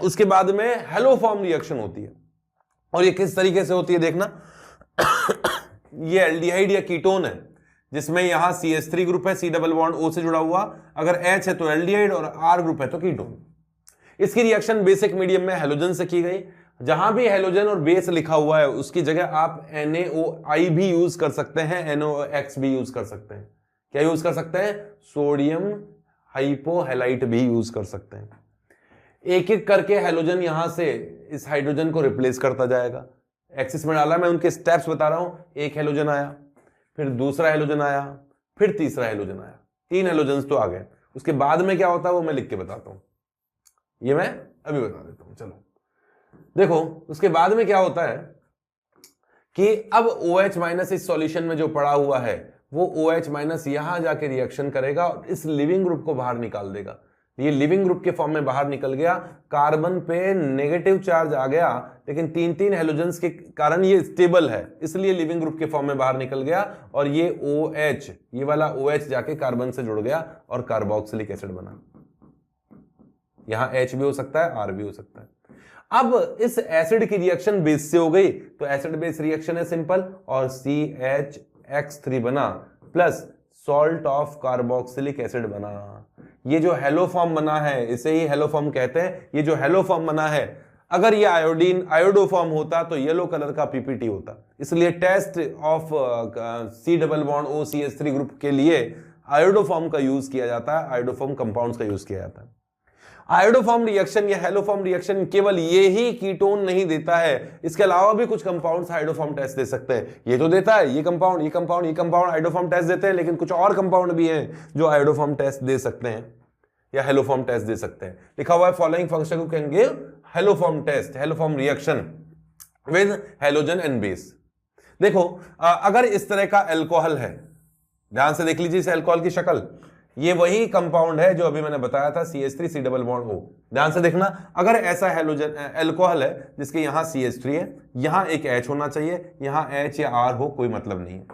उसके बाद में हेलोफॉर्म रिएक्शन होती है। और ये किस तरीके से होती है देखना। ये एल्डिहाइड या कीटोन है जिसमें यहां CH3 ग्रुप है, C डबल बॉन्ड O से जुड़ा हुआ, अगर H है तो एल्डिहाइड और R ग्रुप है तो कीटोन। इसकी रिएक्शन बेसिक मीडियम में हेलोजन से की गई। जहां भी हेलोजन और बेस लिखा हुआ है उसकी जगह आप NaOI भी यूज कर सकते हैं, NOX भी यूज कर सकते हैं। क्या यूज कर सकते हैं? सोडियम हाइपोहेलाइट भी यूज कर सकते हैं। एक एक करके हेलोजन यहां से इस हाइड्रोजन को रिप्लेस करता जाएगा। एक्सिस में डाला, मैं उनके स्टेप्स बता रहा हूं। एक हेलोजन आया, फिर दूसरा हेलोजन आया, फिर तीसरा हेलोजन आया, 3 हेलोजन तो आ गए। उसके बाद में क्या होता है वो मैं लिख के बताता हूं, ये मैं अभी बता देता हूं। चलो देखो, उसके बाद में क्या होता है कि अब OH माइनस इस सॉल्यूशन में जो पड़ा हुआ है वो OH माइनस यहां जाके रिएक्शन करेगा और इस लिविंग ग्रुप को बाहर निकाल देगा। ये लिविंग ग्रुप के फॉर्म में बाहर निकल गया। कार्बन पे नेगेटिव चार्ज आ गया, लेकिन 3 हेलोजेंस के कारण ये स्टेबल है, इसलिए लिविंग ग्रुप के फॉर्म में बाहर निकल गया। और ये OH, ये वाला OH जाके कार्बन से जुड़ गया और कार्बोक्सिलिक एसिड बना। यहां H भी हो सकता है, R भी हो सकता है। अब इस एसिड की रिएक्शन बेस से हो गई, तो एसिड बेस रिएक्शन है सिंपल, और CHX3 बना plus salt of carboxylic acid बना। ये जो हेलोफॉर्म बना है इसे ही हेलोफॉर्म कहते हैं। ये जो हेलोफॉर्म बना है, अगर ये आयोडोफॉर्म होता तो येलो कलर का PPT होता। इसलिए test of C double bond O CH3 group के लिए आयोडोफॉर्म का यूज किया जाता है, आयोडोफॉर्म कंपाउंड्स का यूज किया जाता है। आयोडोफॉर्म रिएक्शन या हेलोफॉर्म रिएक्शन केवल ये ही कीटोन नहीं देता है, इसके अलावा भी कुछ कंपाउंड्स आयोडोफॉर्म टेस्ट दे सकते हैं। ये तो देता है, ये कंपाउंड आयोडोफॉर्म टेस्ट देते हैं, लेकिन कुछ और कंपाउंड भी हैं जो आयोडोफॉर्म टेस्ट दे सकते हैं या हेलोफॉर्म टेस्ट दे सकते हैं। लिखा हुआ है following function you can give haloform test, haloform reaction with halogen and base. देखो अगर इस तरह का अल्कोहल है, ध्यान से देख लीजिए इस अल्कोहल की शक्ल, ये वही कंपाउंड है जो अभी मैंने बताया था CH3 C double bond O। ध्यान से देखना, अगर ऐसा हेलोजन अल्कोहल है जिसके यहां CH3 है, यहां एक H होना चाहिए, यहां H या R हो कोई मतलब नहीं है।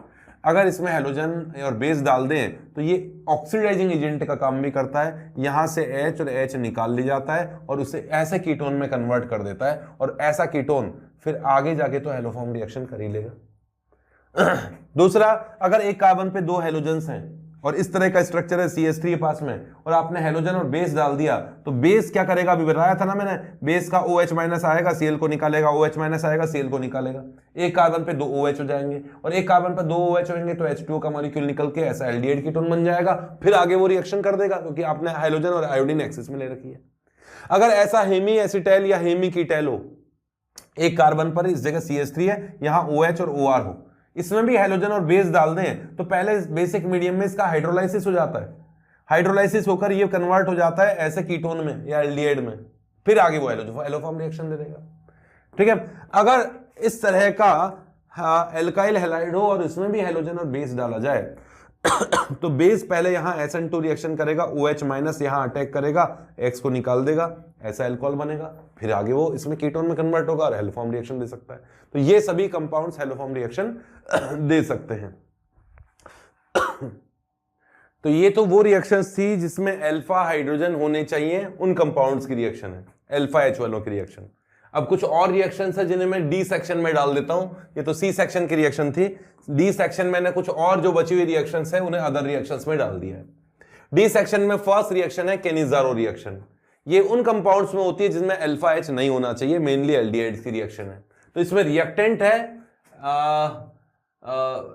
अगर इसमें हेलोजन और बेस डाल दें तो ये ऑक्सीडाइजिंग एजेंट का काम भी करता है। यहां से H और H निकाल लिया जाता है और उसे ऐसे कीटोन में कन्वर्ट कर देता है, और ऐसा कीटोन फिर आगे जाके तो हेलोफॉर्म रिएक्शन कर ही लेगा। दूसरा, अगर एक कार्बन पे 2 हेलोजन्स हैं और इस तरह का स्ट्रक्चर है CH3 के पास में, और आपने हेलोजन और बेस डाल दिया, तो बेस क्या करेगा, अभी बताया था ना मैंने, बेस का OH माइनस आएगा, Cl को निकालेगा, OH माइनस आएगा, Cl को निकालेगा। एक कार्बन पे 2 OH हो जाएंगे, और एक कार्बन पे 2 OH होंगे तो H2O का मॉलिक्यूल निकल के ऐसा एल्डिहाइड कीटोन बन जाएगा। फिर आगे वो रिएक्शन कर देगा क्योंकि आपने हाइड्रोजन और आयोडीन एक्सिस में ले रखी है। अगर ऐसा हेमी एसिटाइल या हेमी कीटैल हो, एक कार्बन पर इस जगह CH3 है, यहां OH और OR हो, इसमें भी हाइड्रोजन और बेस डाल दें, तो पहले बेसिक मीडियम में इसका हाइड्रोलाइसिस हो जाता है, हाइड्रोलाइसिस होकर ये कन्वर्ट हो जाता है ऐसे कीटोन में या एल्डिहाइड में, फिर आगे वो एलोफॉर्म रिएक्शन दे देगा। ठीक है, अगर इस तरह का एल्काइल हैलाइड हो और इसमें भी हाइड्रोजन और बेस डाला जाए तो बेस पहले यहां SN2 रिएक्शन करेगा, OH माइनस यहां अटैक करेगा, X को निकाल देगा, ऐसा अल्कोहल बनेगा, फिर आगे वो इसमें कीटोन में कन्वर्ट होगा और हेलोफॉर्म रिएक्शन दे सकता है। तो ये सभी कंपाउंड्स हेलोफॉर्म रिएक्शन दे सकते हैं। तो ये तो वो रिएक्शंस थी जिसमें अल्फा हाइड्रोजन होने चाहिए, उन कंपाउंड्स की रिएक्शन है, अल्फा H वालों की रिएक्शन। अब कुछ और रिएक्शंस है जिन्हें मैं डी सेक्शन में डाल देता हूं, ये तो सी सेक्शन की रिएक्शन थी, डी सेक्शन मैंने कुछ और जो बची हुई रिएक्शंस है उन्हें अदर रिएक्शंस में डाल दिया है। डी सेक्शन में फर्स्ट रिएक्शन है केनिजारो रिएक्शन, ये उन कंपाउंड्स में होती है जिसमें अल्फा H नहीं होना चाहिए, मेनली एल्डिहाइड्स की रिएक्शन है। तो इसमें रिएक्टेंट है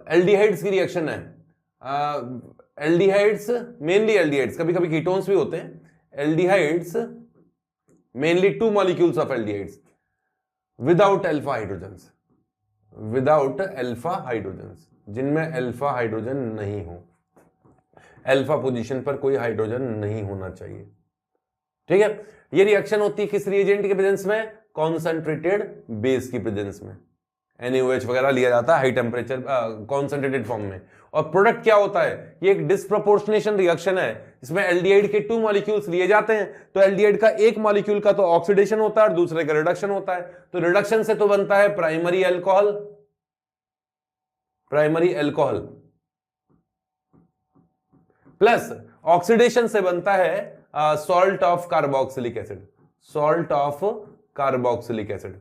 एल्डिहाइड्स की रिएक्शन है, एल्डिहाइड्स, मेनली एल्डिहाइड्स, कभी कभी कीटोन्स भी होते हैं, aldehydes mainly 2 molecules of aldehydes without alpha hydrogens, without alpha hydrogens, जिनमें अल्फा हाइड्रोजन नहीं हो, अल्फा पोजीशन पर कोई हाइड्रोजन नहीं होना चाहिए। ठीक है, ये रिएक्शन होती है किस रिएजेंट के प्रेजेंस में, कॉन्सेंट्रेटेड बेस की प्रेजेंस में, NaOH वगैरह लिया जाता है हाई टेम्परेचर कॉन्सेंट्रेटेड फॉर्म में। और प्रोडक्ट क्या होता है, ये एक डिस्प्रोपोर्शनेशन रिएक्शन है, इसमें एल्डिहाइड के 2 मॉलिक्यूल्स लिए जाते हैं, तो एल्डिहाइड का एक मॉलिक्यूल का तो ऑक्सीडेशन होता है और दूसरे का रिडक्शन होता है, तो रिडक्शन से तो बनता है primary alcohol, primary alcohol, plus oxidation से बनता है salt of carboxylic acid, salt of carboxylic acid.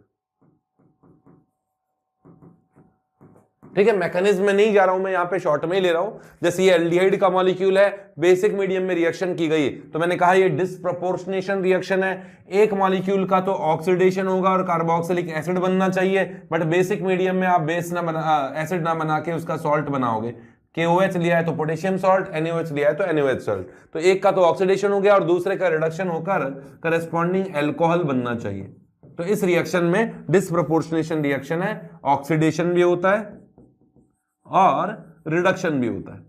ठीक है, मैकेनिज्म में नहीं जा रहा हूं मैं, यहां पे शॉर्ट में ही ले रहा हूं। जैसे ये एल्डिहाइड का मॉलिक्यूल है, बेसिक मीडियम में रिएक्शन की गई, तो मैंने कहा ये डिस्प्रोपोर्शनेशन रिएक्शन है, एक मॉलिक्यूल का तो ऑक्सीडेशन होगा और कार्बोक्सिलिक एसिड बनना चाहिए, बट बेसिक मीडियम में आप बेस ना बना, एसिड ना बना के उसका सॉल्ट बनाओगे। KOH लिया है तो पोटेशियम सॉल्ट, NaOH लिया है तो NaOH सॉल्ट, तो एक का तो ऑक्सीडेशन हो गया और दूसरे का रिडक्शन होकर करस्पॉन्डिंग अल्कोहल बनना चाहिए। तो इस रिएक्शन में डिस्प्रोपोर्शनेशन रिएक्शन है, ऑक्सीडेशन भी होता है और रिडक्शन भी होता है,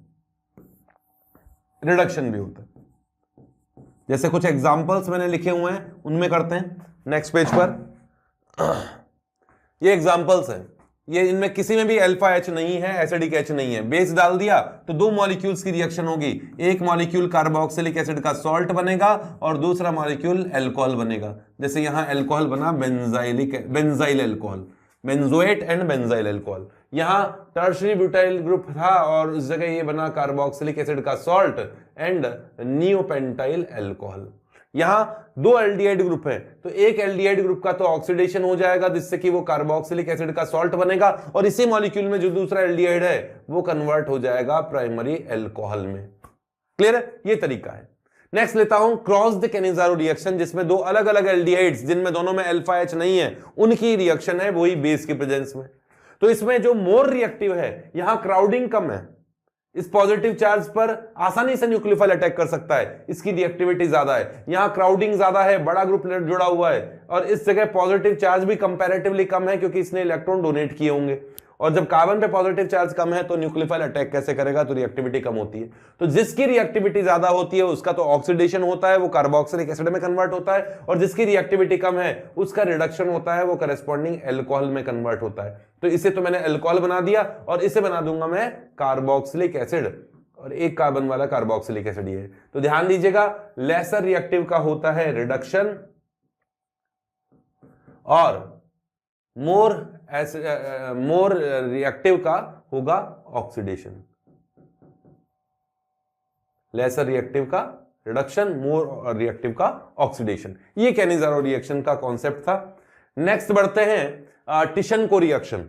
रिडक्शन भी होता है। जैसे कुछ एग्जांपल्स मैंने लिखे हुए हैं उनमें करते हैं नेक्स्ट पेज पर। ये एग्जांपल्स हैं, ये इनमें किसी में भी अल्फा H नहीं है, एसिडिक H नहीं है, बेस डाल दिया तो 2 मॉलिक्यूल्स की रिएक्शन होगी, एक मॉलिक्यूल कार्बोक्सिलिक एसिड का सॉल्ट बनेगा और दूसरा मॉलिक्यूल अल्कोहल बनेगा। जैसे यहां अल्कोहल बना benzyl alcohol, benzoate and benzyl alcohol, यहां टर्शरी ब्यूटाइल ग्रुप था और उस जगह ये बना कार्बोक्सिलिक एसिड का सॉल्ट एंड नियोपेंटाइल अल्कोहल। यहां 2 एल्डिहाइड ग्रुप है, तो एक एल्डिहाइड ग्रुप का तो ऑक्सीडेशन हो जाएगा जिससे कि वो कार्बोक्सिलिक एसिड का सॉल्ट बनेगा और इसी मॉलिक्यूल में जो दूसरा एल्डिहाइड है वो कन्वर्ट हो जाएगा प्राइमरी अल्कोहल में। क्लियर है, ये तरीका है। नेक्स्ट लेता हूं क्रॉस्ड केनिजारो रिएक्शन, जिसमें 2 अलग अलग एल्डिहाइड्स जिनमें दोनों में अल्फा H नहीं है उनकी रिएक्शन है, वही बेस की प्रेजेंस में। तो इसमें जो मोर रिएक्टिव है, यहां क्राउडिंग कम है, इस पॉजिटिव चार्ज पर आसानी से न्यूक्लियोफाइल अटैक कर सकता है, इसकी रिएक्टिविटी ज्यादा है। यहां क्राउडिंग ज्यादा है, बड़ा ग्रुप जुड़ा हुआ है और इस जगह पॉजिटिव चार्ज भी कंपैरेटिवली कम है क्योंकि इसने इलेक्ट्रॉन डोनेट किए होंगे, और जब कार्बन पे पॉजिटिव चार्ज कम है तो न्यूक्लियोफाइल अटैक कैसे करेगा, तो रिएक्टिविटी कम होती है। तो जिसकी रिएक्टिविटी ज्यादा होती है उसका तो ऑक्सीडेशन होता है, वो कार्बोक्सिलिक एसिड में कन्वर्ट होता है, और जिसकी रिएक्टिविटी कम है उसका रिडक्शन होता है, वो करेस्पॉन्डिंग अल्कोहल में कन्वर्ट होता है। तो इसे तो मैंने अल्कोहल बना दिया और इसे बना दूंगा मैं कार्बोक्सिलिक एसिड, और एक कार्बन वाला कार्बोक्सिलिक एसिड ये है। तो ध्यान दीजिएगा, लेसर रिएक्टिव का होता है रिडक्शन और मोर रिएक्टिव का होगा ऑक्सीडेशन। लेसर रिएक्टिव का रिडक्शन, मोर रिएक्टिव का ऑक्सीडेशन। ये केनिजारो रिएक्शन का कॉन्सेप्ट था। नेक्स्ट बढ़ते हैं टिशन को रिएक्शन।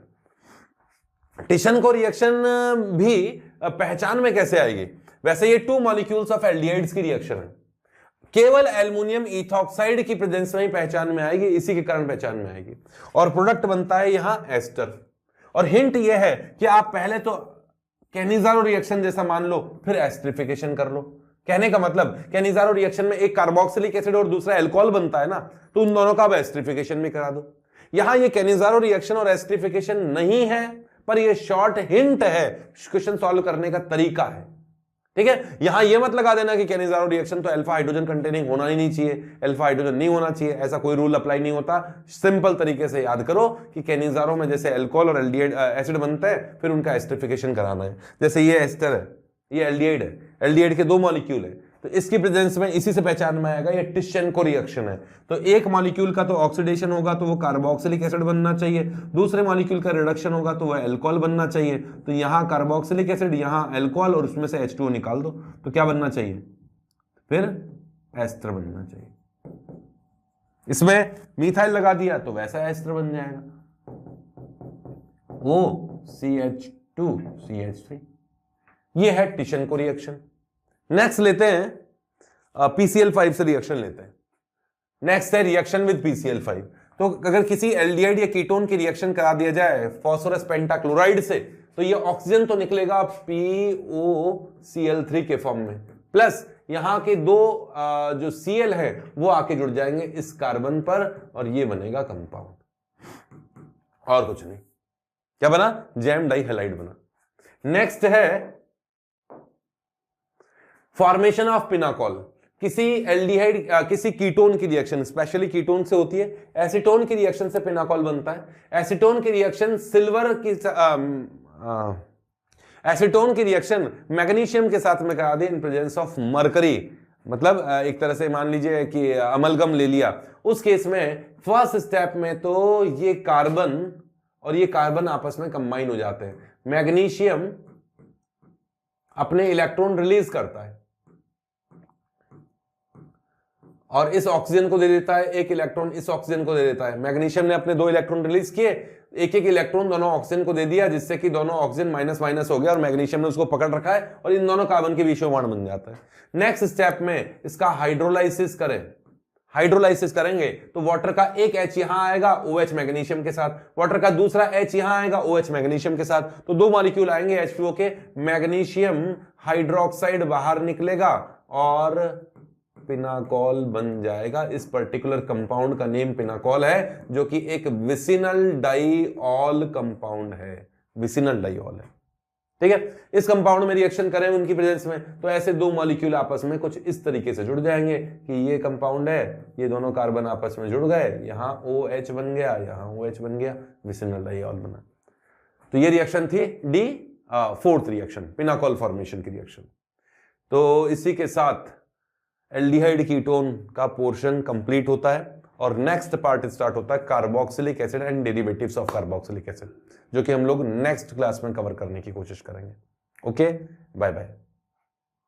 टिशन-को रिएक्शन भी पहचान में कैसे आएगी? वैसे ये 2 मॉलिक्यूल्स ऑफ एल्डिहाइड्स की रिएक्शन है, केवल एल्युमिनियम इथॉक्साइड की प्रेजेंस में ही पहचान में आएगी, इसी के कारण पहचान में आएगी, और प्रोडक्ट बनता है यहां एस्टर। और हिंट यह है कि आप पहले तो कैनिज़ारो रिएक्शन जैसा मान लो, फिर एस्टरिफिकेशन कर लो। कहने का मतलब कैनिज़ारो रिएक्शन में एक कार्बोक्सिलिक एसिड और दूसरा अल्कोहल बनता है ना, तो उन दोनों का अब एस्टरिफिकेशन भी करा दो। यहां ये कैनिज़ारो रिएक्शन और एस्टरिफिकेशन नहीं है, पर ये शॉर्ट हिंट है, क्वेश्चन सॉल्व करने का तरीका है, ठीक है। यहां ये मत लगा देना कि कैनिज़ारो रिएक्शन तो अल्फा हाइड्रोजन कंटेनिंग होना ही नहीं चाहिए, अल्फा हाइड्रोजन नहीं होना चाहिए, ऐसा कोई रूल अप्लाई नहीं होता। सिंपल तरीके से याद करो कि कैनिज़ारो में जैसे अल्कोहल और एल्डिहाइड एसिड बनता है, फिर उनका एस्टरिफिकेशन कराना है। जैसे ये एस्टर है, ये एल्डिहाइड है, एल्डिहाइड के 2 मॉलिक्यूल है, तो इसकी प्रेजेंस में इसी से पहचान में आएगा ये टिशन-को रिएक्शन है। तो एक मॉलिक्यूल का तो ऑक्सीडेशन होगा तो वो कार्बोक्सिलिक एसिड बनना चाहिए, दूसरे मॉलिक्यूल का रिडक्शन होगा तो वो अल्कोहल बनना चाहिए। तो यहां कार्बोक्सिलिक एसिड, यहां अल्कोहल, और उसमें से H2O निकाल दो, तो क्या बनना चाहिए? फिर एस्टर बनना चाहिए। इसमें मिथाइल लगा दिया तो वैसा एस्टर बन जाएगा, वो CH2 CH3। ये है टिशन-को रिएक्शन। नेक्स्ट लेते हैं PCl5 से रिएक्शन लेते हैं। नेक्स्ट है रिएक्शन विद PCl5। तो अगर किसी एल्डिहाइड या कीटोन की रिएक्शन करा दिया जाए फास्फोरस पेंटाक्लोराइड से, तो ये ऑक्सीजन तो निकलेगा POCl3 के फॉर्म में, प्लस यहां के 2 जो Cl है वो आके जुड़ जाएंगे इस कार्बन पर, और ये बनेगा कंपाउंड, और कुछ नहीं। क्या बना? जैम डाइहैलाइड बना। नेक्स्ट है फॉर्मेशन ऑफ पिनाकोल। किसी एल्डिहाइड किसी कीटोन की रिएक्शन, स्पेशली कीटोन से होती है, एसीटोन की रिएक्शन से पिनाकोल बनता है। एसीटोन की रिएक्शन एसीटोन की रिएक्शन मैग्नीशियम के साथ में करा दी इन प्रेजेंस ऑफ मरकरी, मतलब एक तरह से मान लीजिए कि अमलगम ले लिया। उस केस में फर्स्ट स्टेप में तो ये कार्बन और ये कार्बन आपस में कंबाइन हो जाते हैं, मैग्नीशियम अपने इलेक्ट्रॉन रिलीज करता है और इस ऑक्सीजन को दे देता है, एक इलेक्ट्रॉन इस ऑक्सीजन को दे देता है। मैग्नीशियम ने अपने 2 इलेक्ट्रॉन रिलीज किए, एक एक इलेक्ट्रॉन दोनों ऑक्सीजन को दे दिया, जिससे कि दोनों ऑक्सीजन माइनस माइनस हो गया और मैग्नीशियम ने उसको पकड़ रखा है और इन दोनों कार्बन के बीच में बॉन्ड बन जाता है। नेक्स्ट स्टेप में इसका हाइड्रोलाइसिस करें, हाइड्रोलाइसिस करेंगे तो वाटर का एक H यहां आएगा OH मैग्नीशियम के साथ, वाटर का दूसरा H यहां आएगा OH मैग्नीशियम के साथ, तो 2 मॉलिक्यूल आएंगे H2O के, मैग्नीशियम हाइड्रोक्साइड बाहर निकलेगा और पिनाकोल बन जाएगा। इस पर्टिकुलर कंपाउंड का नेम पिनाकोल है, जो कि एक विसिनल डाइऑल कंपाउंड है, विसिनल डाइऑल है, ठीक है। इस कंपाउंड में रिएक्शन करें उनकी प्रेजेंस में, तो ऐसे 2 मॉलिक्यूल आपस में कुछ इस तरीके से जुड़ जाएंगे कि ये कंपाउंड है, ये दोनों कार्बन आपस में जुड़ गए, यहां OH बन गया, यहां OH बन गया, विसिनल डाइऑल बना। तो ये रिएक्शन थी D, 4th reaction, pinacol formation की रिएक्शन। तो इसी के साथ एल्डिहाइड कीटोन का पोर्शन कंप्लीट होता है और नेक्स्ट पार्ट स्टार्ट होता है carboxylic acid and derivatives of carboxylic acid, जो कि हम लोग नेक्स्ट क्लास में कवर करने की कोशिश करेंगे। Okay, bye bye.